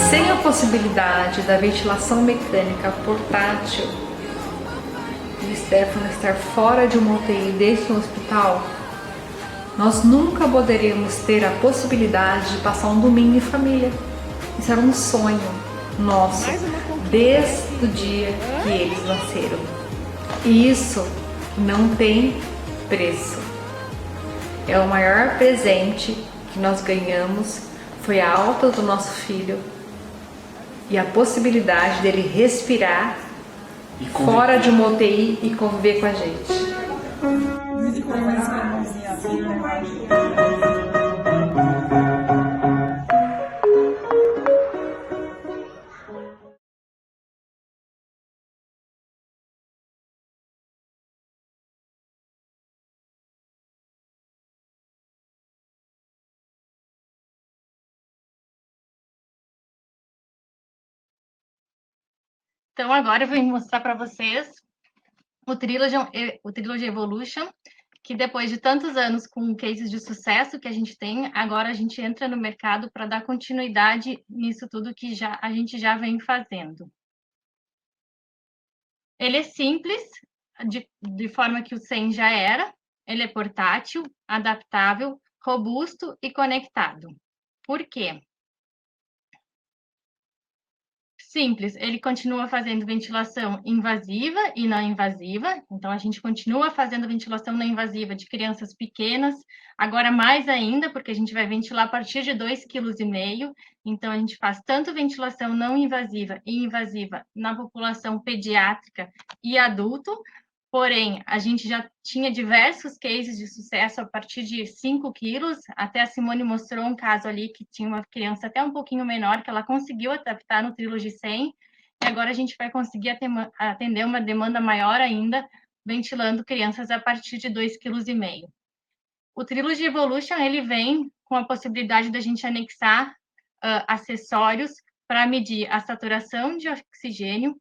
Sem a possibilidade da ventilação mecânica portátil e o Stefano estar fora de uma UTI deste hospital, nós nunca poderíamos ter a possibilidade de passar um domingo em família. Isso era um sonho nosso, desde o dia que eles nasceram. E isso não tem preço. É o maior presente que nós ganhamos, foi a alta do nosso filho e a possibilidade dele respirar fora de uma UTI e conviver com a gente. Então, agora eu vou mostrar para vocês o Trilogy Evolution, que depois de tantos anos com cases de sucesso que a gente tem, agora a gente entra no mercado para dar continuidade nisso tudo que a gente já vem fazendo. Ele é simples, de forma que o 100 já era, ele é portátil, adaptável, robusto e conectado. Por quê? Simples, ele continua fazendo ventilação invasiva e não invasiva, então a gente continua fazendo ventilação não invasiva de crianças pequenas, agora mais ainda, porque a gente vai ventilar a partir de 2,5 kg, então a gente faz tanto ventilação não invasiva e invasiva na população pediátrica e adulto, porém, a gente já tinha diversos cases de sucesso a partir de 5 quilos, até a Simone mostrou um caso ali que tinha uma criança até um pouquinho menor, que ela conseguiu adaptar no Trilogy 100, e agora a gente vai conseguir atender uma demanda maior ainda, ventilando crianças a partir de 2,5 kg. O Trilogy Evolution, ele vem com a possibilidade da gente anexar acessórios para medir a saturação de oxigênio,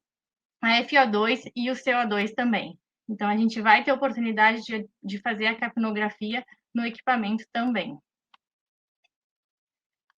a FO2 e o CO2 também. Então, a gente vai ter oportunidade de fazer a capnografia no equipamento também.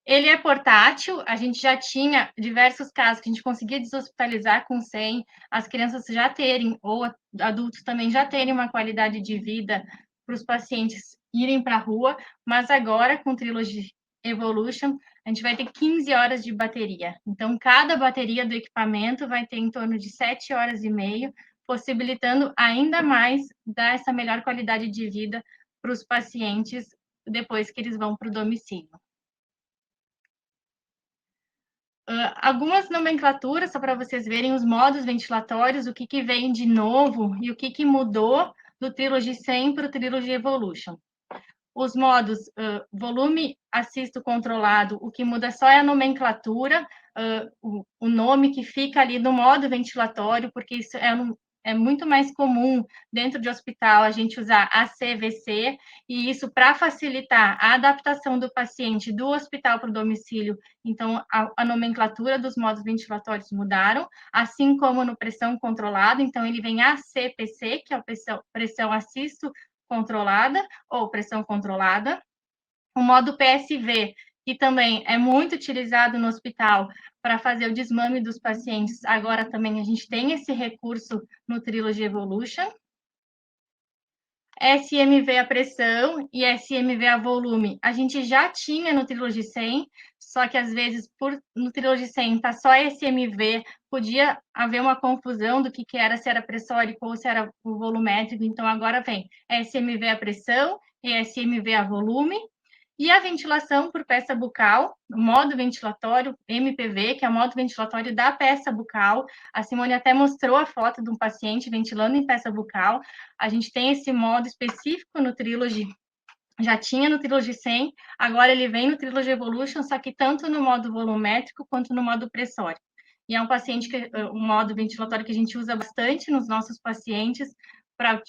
Ele é portátil, a gente já tinha diversos casos que a gente conseguia deshospitalizar com 100, as crianças já terem, ou adultos também já terem uma qualidade de vida para os pacientes irem para a rua, mas agora, com o Trilogy Evolution, a gente vai ter 15 horas de bateria. Então, cada bateria do equipamento vai ter em torno de 7 horas e meia, possibilitando ainda mais dar essa melhor qualidade de vida para os pacientes depois que eles vão para o domicílio. Algumas nomenclaturas, só para vocês verem os modos ventilatórios, o que vem de novo e o que mudou do Trilogy 100 para o Trilogy Evolution. Os modos volume assisto controlado, o que muda só é a nomenclatura, o nome que fica ali no modo ventilatório, porque isso é muito mais comum dentro de hospital a gente usar ACVC, e isso para facilitar a adaptação do paciente do hospital para o domicílio. Então, a nomenclatura dos modos ventilatórios mudaram, assim como no pressão controlada, então ele vem ACPC, que é a pressão assisto controlada ou pressão controlada. O modo PSV, que também é muito utilizado no hospital para fazer o desmame dos pacientes. Agora também a gente tem esse recurso no Trilogy Evolution. SMV a pressão e SMV a volume, a gente já tinha no Trilogy 100, só que às vezes, no Trilogy 100 tá só SMV, podia haver uma confusão do que era, se era pressórico ou se era o volumétrico, então agora vem SMV a pressão e SMV a volume, e a ventilação por peça bucal, o modo ventilatório MPV, que é o modo ventilatório da peça bucal. A Simone até mostrou a foto de um paciente ventilando em peça bucal. A gente tem esse modo específico no Trilogy, já tinha no Trilogy 100, agora ele vem no Trilogy Evolution, só que tanto no modo volumétrico quanto no modo pressórico. E é um modo ventilatório que a gente usa bastante nos nossos pacientes, para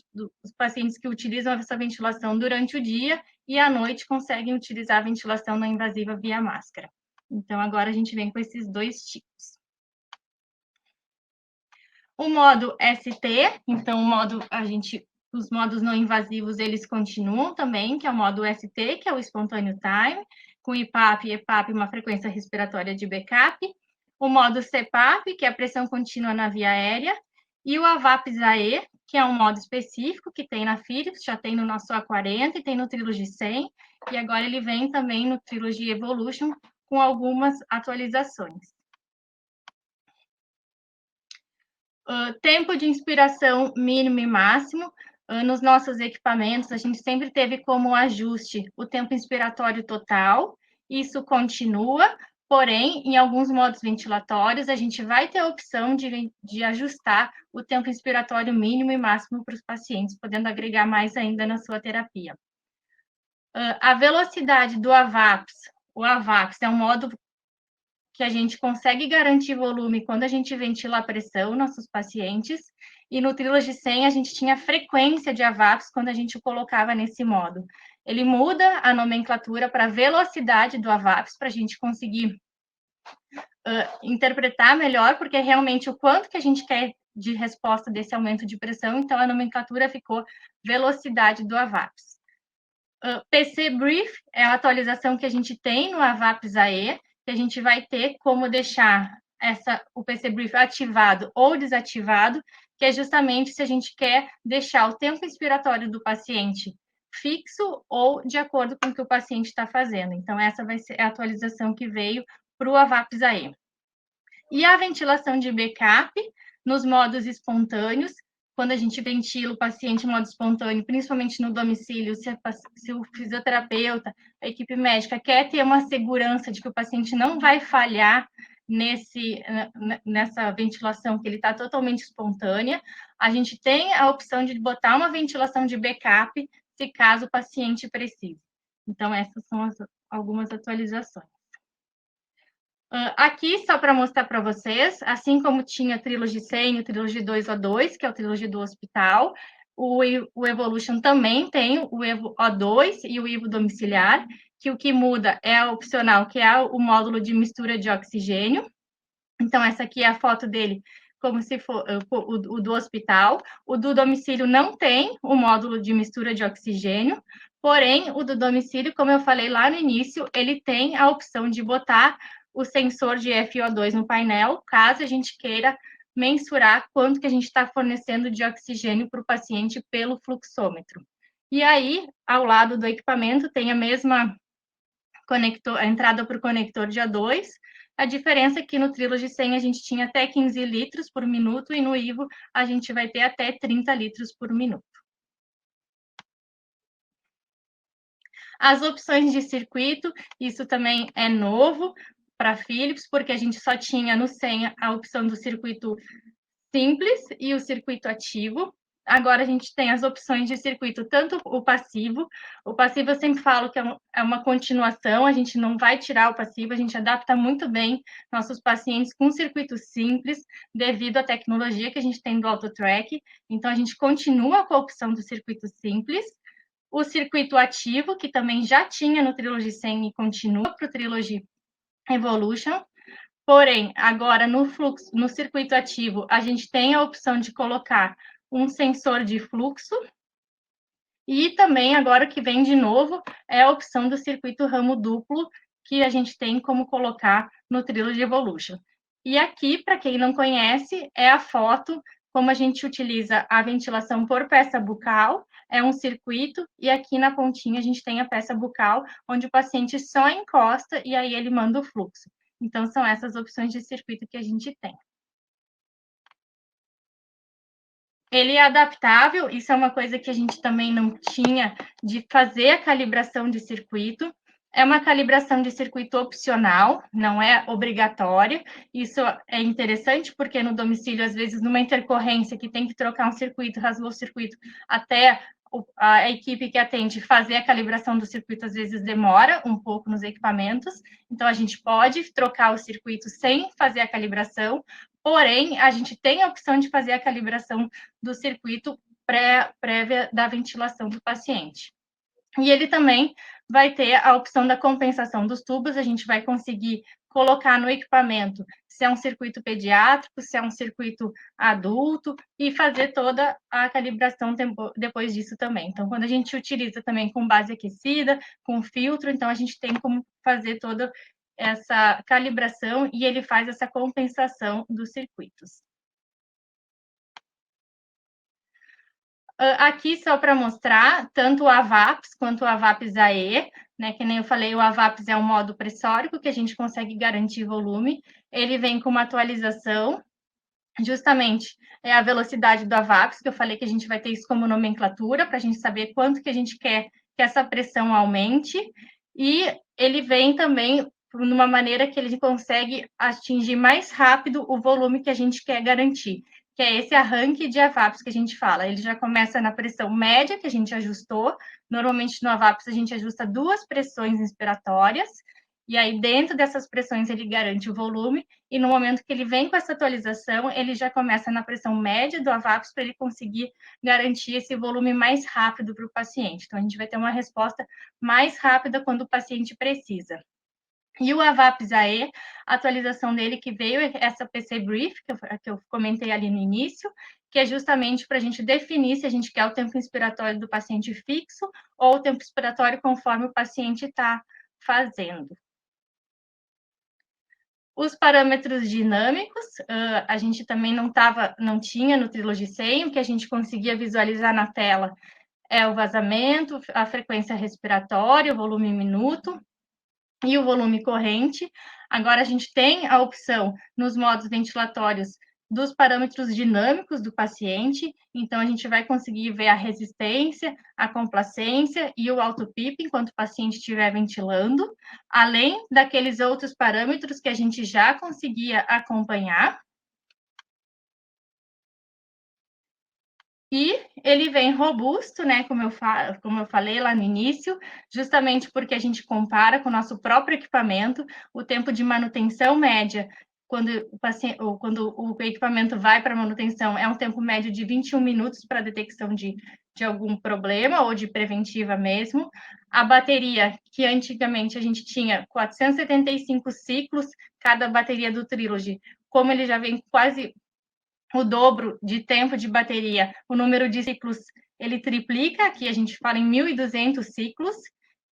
os pacientes que utilizam essa ventilação durante o dia e à noite conseguem utilizar a ventilação não invasiva via máscara. Então, agora a gente vem com esses dois tipos. O modo ST, então, os modos não invasivos, eles continuam também, que é o modo ST, que é o Spontaneous Time, com IPAP e EPAP, uma frequência respiratória de backup. O modo CPAP, que é a pressão contínua na via aérea, e o AVAPS-AE, que é um modo específico que tem na Philips, já tem no nosso A40 e tem no Trilogy 100, e agora ele vem também no Trilogy Evolution com algumas atualizações. Tempo de inspiração mínimo e máximo. Nos nossos equipamentos, a gente sempre teve como ajuste o tempo inspiratório total, isso continua, porém, em alguns modos ventilatórios, a gente vai ter a opção de ajustar o tempo inspiratório mínimo e máximo para os pacientes, podendo agregar mais ainda na sua terapia. A velocidade do AVAPS, o AVAPS é um modo que a gente consegue garantir volume quando a gente ventila a pressão, nossos pacientes, e no Trilogy 100 a gente tinha frequência de AVAPS quando a gente o colocava nesse modo. Ele muda a nomenclatura para velocidade do AVAPS, para a gente conseguir interpretar melhor, porque realmente o quanto que a gente quer de resposta desse aumento de pressão, então a nomenclatura ficou velocidade do AVAPS. PC Brief é a atualização que a gente tem no AVAPS-AE, que a gente vai ter como deixar o PC Brief ativado ou desativado, que é justamente se a gente quer deixar o tempo inspiratório do paciente fixo ou de acordo com o que o paciente está fazendo. Então, essa vai ser a atualização que veio para o AVAPS-AE. E a ventilação de backup nos modos espontâneos, quando a gente ventila o paciente em modo espontâneo, principalmente no domicílio, se o fisioterapeuta, a equipe médica quer ter uma segurança de que o paciente não vai falhar nessa ventilação, que ele está totalmente espontânea, a gente tem a opção de botar uma ventilação de backup, se caso o paciente precise. Então, essas são algumas atualizações. Aqui, só para mostrar para vocês, assim como tinha Trilogy 100 e o Trilogy 2O2, que é o Trilogy do hospital, o Evolution também tem o Evo O2 e o Evo domiciliar, que o que muda é a opcional, que é o módulo de mistura de oxigênio. Então, essa aqui é a foto dele, como se for o do hospital. O do domicílio não tem o módulo de mistura de oxigênio, porém, o do domicílio, como eu falei lá no início, ele tem a opção de botar o sensor de FiO2 no painel, caso a gente queira mensurar quanto que a gente está fornecendo de oxigênio para o paciente pelo fluxômetro. E aí, ao lado do equipamento, tem a mesma a entrada para o conector de A2, a diferença é que no Trilogy 100 a gente tinha até 15 litros por minuto e no Evo a gente vai ter até 30 litros por minuto. As opções de circuito, isso também é novo para a Philips, porque a gente só tinha no 100 a opção do circuito simples e o circuito ativo. Agora a gente tem as opções de circuito, tanto o passivo eu sempre falo que é uma continuação, a gente não vai tirar o passivo, a gente adapta muito bem nossos pacientes com circuito simples, devido à tecnologia que a gente tem do AutoTrack, então a gente continua com a opção do circuito simples, o circuito ativo, que também já tinha no Trilogy 100 e continua para o Trilogy Evolution, porém, agora no circuito ativo, a gente tem a opção de colocar um sensor de fluxo, e também, agora que vem de novo, é a opção do circuito ramo duplo, que a gente tem como colocar no Trilogy Evolution. E aqui, para quem não conhece, é a foto, como a gente utiliza a ventilação por peça bucal, é um circuito, e aqui na pontinha a gente tem a peça bucal, onde o paciente só encosta e aí ele manda o fluxo. Então, são essas opções de circuito que a gente tem. Ele é adaptável, isso é uma coisa que a gente também não tinha, de fazer a calibração de circuito. É uma calibração de circuito opcional, não é obrigatória. Isso é interessante porque no domicílio, às vezes, numa intercorrência que tem que trocar um circuito, rasgou o circuito, até a equipe que atende fazer a calibração do circuito, às vezes, demora um pouco nos equipamentos. Então, a gente pode trocar o circuito sem fazer a calibração, porém, a gente tem a opção de fazer a calibração do circuito prévia da ventilação do paciente. E ele também vai ter a opção da compensação dos tubos, a gente vai conseguir colocar no equipamento se é um circuito pediátrico, se é um circuito adulto, e fazer toda a calibração depois disso também. Então, quando a gente utiliza também com base aquecida, com filtro, então a gente tem como fazer toda essa calibração e ele faz essa compensação dos circuitos. Aqui, só para mostrar, tanto o AVAPS quanto o AVAPS AE, né, que nem eu falei, o AVAPS é um modo pressórico que a gente consegue garantir volume, ele vem com uma atualização, justamente é a velocidade do AVAPS, que eu falei que a gente vai ter isso como nomenclatura, para a gente saber quanto que a gente quer que essa pressão aumente, e ele vem também numa maneira que ele consegue atingir mais rápido o volume que a gente quer garantir, que é esse arranque de AVAPS que a gente fala. Ele já começa na pressão média, que a gente ajustou. Normalmente, no AVAPS, a gente ajusta 2 pressões inspiratórias, e aí, dentro dessas pressões, ele garante o volume, e no momento que ele vem com essa atualização, ele já começa na pressão média do AVAPS para ele conseguir garantir esse volume mais rápido para o paciente. Então, a gente vai ter uma resposta mais rápida quando o paciente precisa. E o AVAPS AE, a atualização dele que veio é essa PC Brief, que eu comentei ali no início, que é justamente para a gente definir se a gente quer o tempo inspiratório do paciente fixo ou o tempo inspiratório conforme o paciente está fazendo. Os parâmetros dinâmicos, a gente também não tinha no Trilogy 100, o que a gente conseguia visualizar na tela é o vazamento, a frequência respiratória, o volume minuto, e o volume corrente. Agora, a gente tem a opção nos modos ventilatórios dos parâmetros dinâmicos do paciente, então a gente vai conseguir ver a resistência, a complacência e o auto-PIP enquanto o paciente estiver ventilando, além daqueles outros parâmetros que a gente já conseguia acompanhar. E ele vem robusto, né, como eu falei lá no início, justamente porque a gente compara com o nosso próprio equipamento, o tempo de manutenção média, quando o equipamento vai para manutenção, é um tempo médio de 21 minutos para detecção de algum problema ou de preventiva mesmo. A bateria, que antigamente a gente tinha 475 ciclos, cada bateria do Trilogy, como ele já vem quase o dobro de tempo de bateria, o número de ciclos, ele triplica, aqui a gente fala em 1.200 ciclos,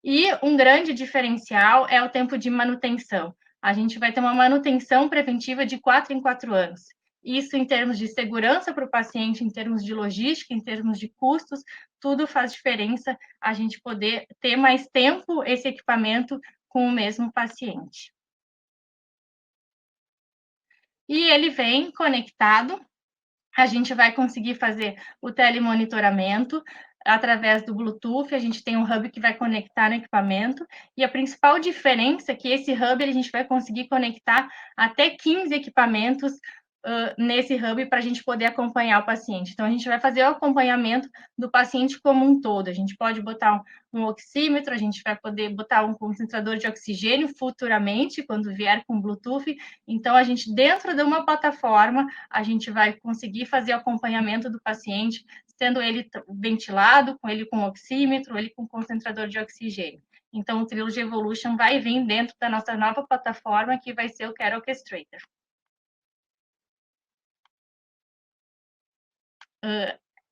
e um grande diferencial é o tempo de manutenção. A gente vai ter uma manutenção preventiva de 4 em 4 anos. Isso em termos de segurança para o paciente, em termos de logística, em termos de custos, tudo faz diferença a gente poder ter mais tempo esse equipamento com o mesmo paciente. E ele vem conectado, a gente vai conseguir fazer o telemonitoramento através do Bluetooth, a gente tem um hub que vai conectar no equipamento, e a principal diferença é que esse hub a gente vai conseguir conectar até 15 equipamentos nesse hub para a gente poder acompanhar o paciente. Então, a gente vai fazer o acompanhamento do paciente como um todo. A gente pode botar um oxímetro, a gente vai poder botar um concentrador de oxigênio futuramente, quando vier com Bluetooth. Então, a gente, dentro de uma plataforma, a gente vai conseguir fazer o acompanhamento do paciente, sendo ele ventilado, com ele com oxímetro, ele com concentrador de oxigênio. Então, o Trilogy Evolution vai vir dentro da nossa nova plataforma, que vai ser o Care Orchestrator.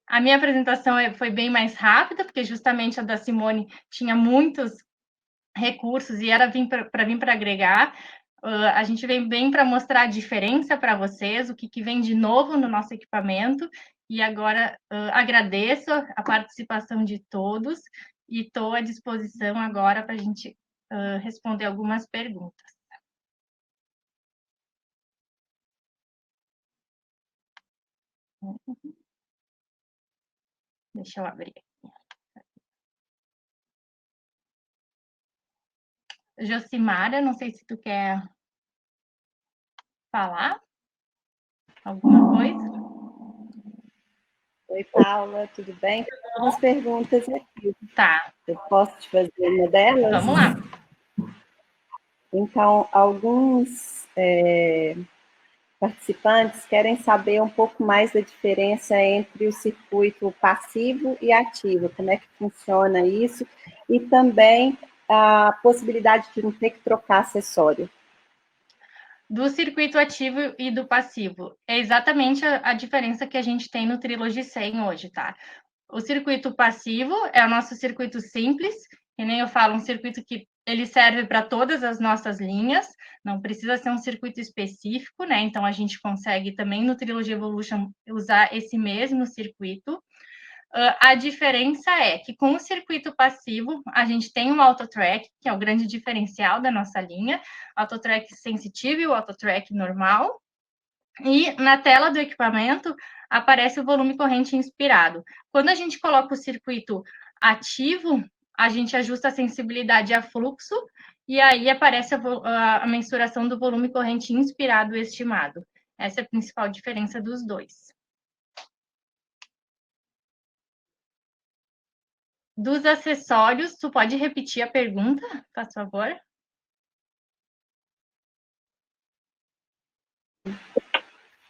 A minha apresentação foi bem mais rápida, porque justamente a da Simone tinha muitos recursos e era para vir para agregar. A gente vem bem para mostrar a diferença para vocês, o que vem de novo no nosso equipamento, E agora agradeço a participação de todos e estou à disposição agora para a gente responder algumas perguntas. Deixa eu abrir aqui. Josimara, não sei se tu quer falar alguma coisa. Oi, Paula, tudo bem? Tem algumas perguntas aqui. Tá. Eu posso te fazer uma delas? Vamos lá. Então, alguns participantes querem saber um pouco mais da diferença entre o circuito passivo e ativo, como é que funciona isso, e também a possibilidade de não ter que trocar acessório. Do circuito ativo e do passivo. É exatamente a diferença que a gente tem no Trilogy 100 hoje, tá? O circuito passivo é o nosso circuito simples, que nem eu falo, um circuito que ele serve para todas as nossas linhas, não precisa ser um circuito específico, né? Então, a gente consegue também no Trilogy Evolution usar esse mesmo circuito. A diferença é que com o circuito passivo, a gente tem um auto-track, que é o grande diferencial da nossa linha, auto-track sensitivo e o auto-track normal. E na tela do equipamento aparece o volume corrente inspirado. Quando a gente coloca o circuito ativo, a gente ajusta a sensibilidade a fluxo, e aí aparece a mensuração do volume corrente inspirado estimado. Essa é a principal diferença dos dois. Dos acessórios, tu pode repetir a pergunta, por favor?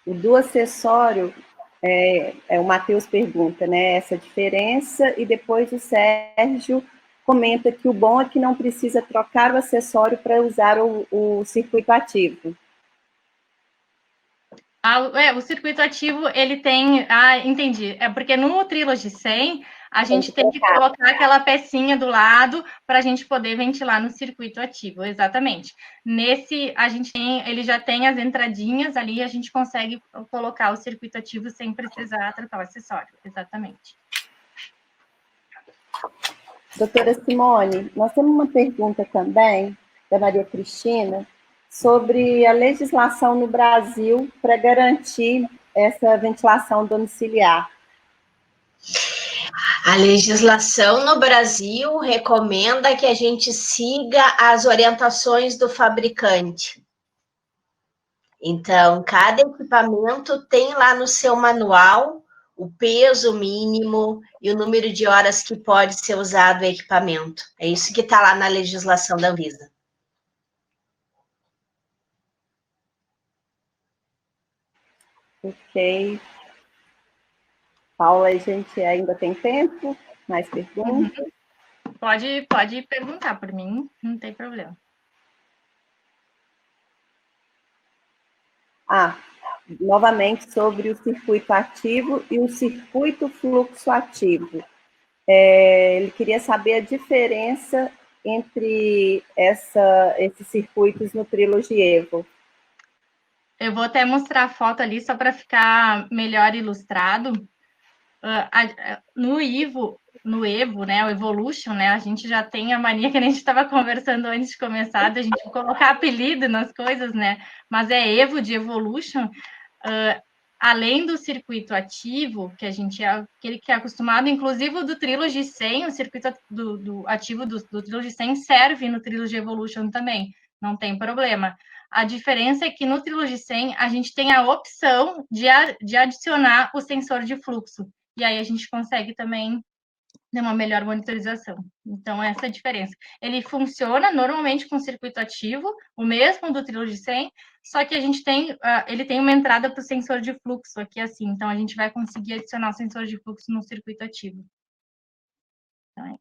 O do acessório, o Matheus pergunta, né, essa diferença, e depois o Sérgio comenta que o bom é que não precisa trocar o acessório para usar o circuito ativo. O circuito ativo, ele tem... entendi. É porque no Trilogy 100, a gente tem que colocar aquela pecinha do lado para a gente poder ventilar no circuito ativo, exatamente. Nesse, ele já tem as entradinhas ali, a gente consegue colocar o circuito ativo sem precisar trocar o acessório, exatamente. Doutora Simone, nós temos uma pergunta também, da Maria Cristina, sobre a legislação no Brasil para garantir essa ventilação domiciliar. A legislação no Brasil recomenda que a gente siga as orientações do fabricante. Então, cada equipamento tem lá no seu manual o peso mínimo e o número de horas que pode ser usado o equipamento. É isso que está lá na legislação da Anvisa. Ok. Paula, a gente ainda tem tempo? Mais perguntas? Pode perguntar por mim, não tem problema. Novamente sobre o circuito ativo e o circuito fluxo ativo. Ele queria saber a diferença entre esses circuitos no Trilogy Evo. Eu vou até mostrar a foto ali, só para ficar melhor ilustrado. No Evo, né, o Evolution, né, a gente já tem a mania que a gente estava conversando antes de começar, da gente colocar apelido nas coisas, né, mas é Evo de Evolution. Além do circuito ativo, que a gente aquele que é acostumado, inclusive o do Trilogy 100, o circuito do ativo do Trilogy 100 serve no Trilogy Evolution também, não tem problema. A diferença é que no Trilogy 100 a gente tem a opção de adicionar o sensor de fluxo, e aí a gente consegue também ter uma melhor monitorização. Então, essa é a diferença. Ele funciona normalmente com circuito ativo, o mesmo do Trilogy 100, só que a gente tem, ele tem uma entrada para o sensor de fluxo aqui assim, então a gente vai conseguir adicionar o sensor de fluxo no circuito ativo. Então,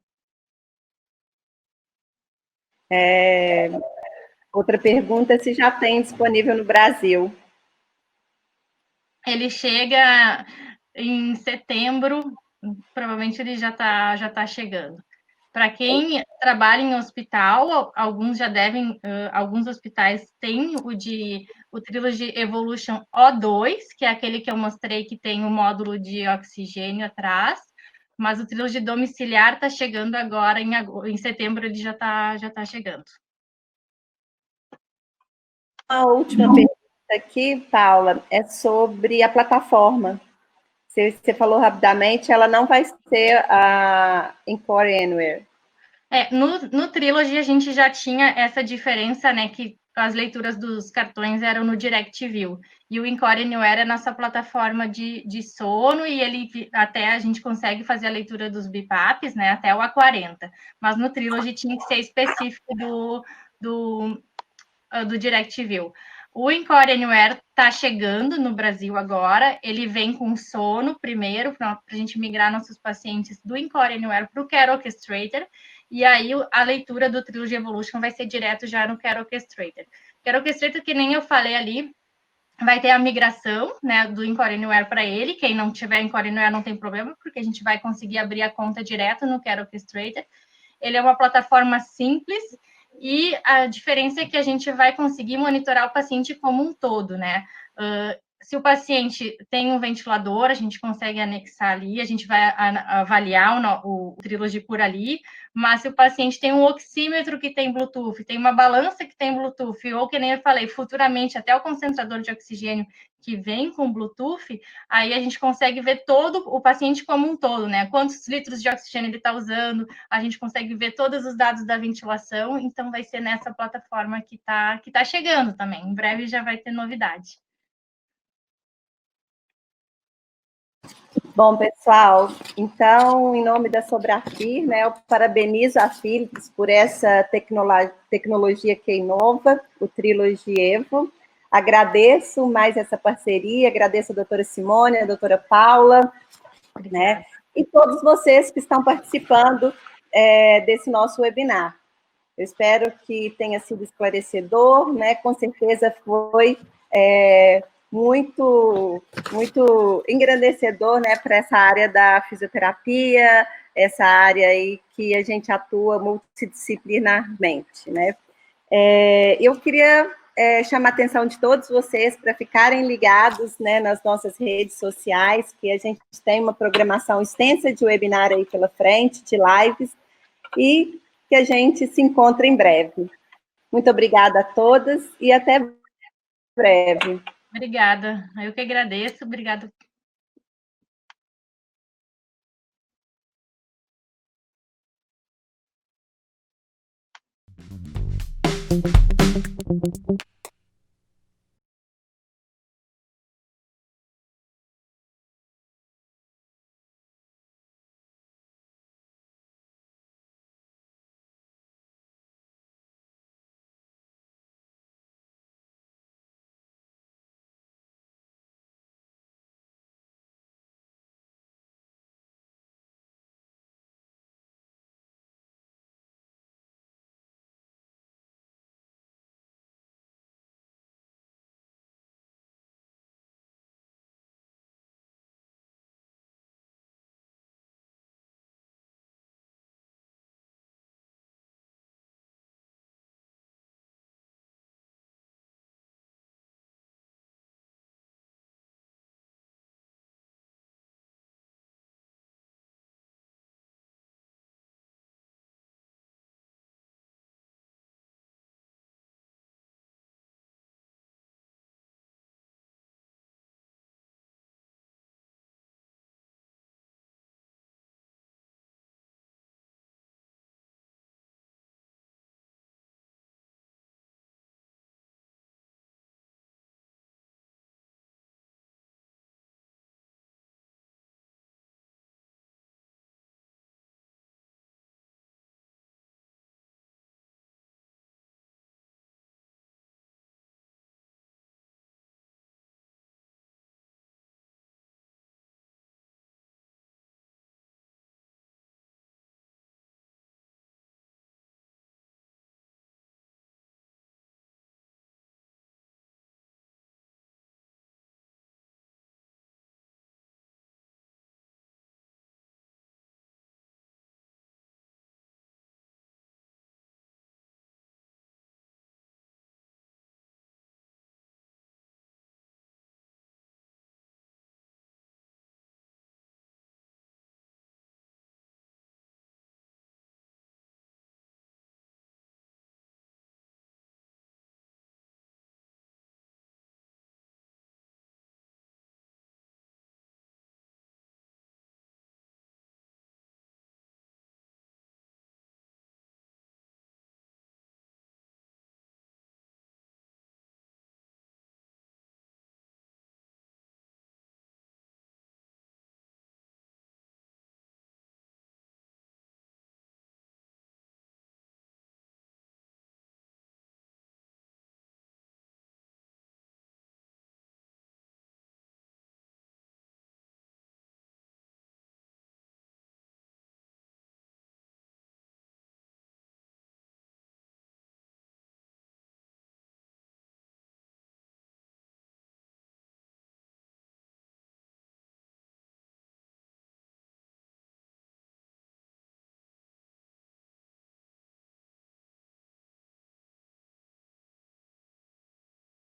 Outra pergunta, se já tem disponível no Brasil. Ele chega em setembro, provavelmente ele já tá chegando. Para quem trabalha em hospital, alguns já devem, alguns hospitais têm o Trilogy Evolution O2, que é aquele que eu mostrei que tem o módulo de oxigênio atrás, mas o Trilogy domiciliar está chegando agora, em setembro ele já tá chegando. A última pergunta aqui, Paula, é sobre a plataforma. Você falou rapidamente, ela não vai ser a Encore Anywhere. No Trilogy a gente já tinha essa diferença, né, que as leituras dos cartões eram no DirectView, e o Encore Anywhere é a nossa plataforma de sono, e ele até a gente consegue fazer a leitura dos BIPAPs, né, até o A40, mas no Trilogy tinha que ser específico do DirectView. O Encore Anywhere está chegando no Brasil agora, ele vem com sono primeiro, para a gente migrar nossos pacientes do Encore Anywhere para o Care Orchestrator, e aí a leitura do Trilogy Evolution vai ser direto já no Care Orchestrator. Care Orchestrator, que nem eu falei ali, vai ter a migração, né, do Encore Anywhere para ele. Quem não tiver Encore Anywhere não tem problema, porque a gente vai conseguir abrir a conta direto no Care Orchestrator. Ele é uma plataforma simples, e a diferença é que a gente vai conseguir monitorar o paciente como um todo, né? Se o paciente tem um ventilador, a gente consegue anexar ali, a gente vai avaliar o Trilogy por ali, mas se o paciente tem um oxímetro que tem Bluetooth, tem uma balança que tem Bluetooth, ou que nem eu falei, futuramente até o concentrador de oxigênio que vem com Bluetooth, aí a gente consegue ver todo o paciente como um todo, né? Quantos litros de oxigênio ele está usando, a gente consegue ver todos os dados da ventilação, então vai ser nessa plataforma que tá chegando também. Em breve já vai ter novidade. Bom, pessoal, então, em nome da Sobrafir, né, eu parabenizo a Philips por essa tecnologia que é inova, o Trilogy Evo. Agradeço mais essa parceria, agradeço a doutora Simone, a doutora Paula, né, e todos vocês que estão participando desse nosso webinar. Eu espero que tenha sido esclarecedor, né, com certeza foi muito engrandecedor, né, para essa área da fisioterapia, essa área aí que a gente atua multidisciplinarmente, né. Eu queria chamar a atenção de todos vocês para ficarem ligados, né, nas nossas redes sociais, que a gente tem uma programação extensa de webinar aí pela frente, de lives, e que a gente se encontre em breve. Muito obrigada a todas e até breve. Obrigada. Eu que agradeço. Obrigada.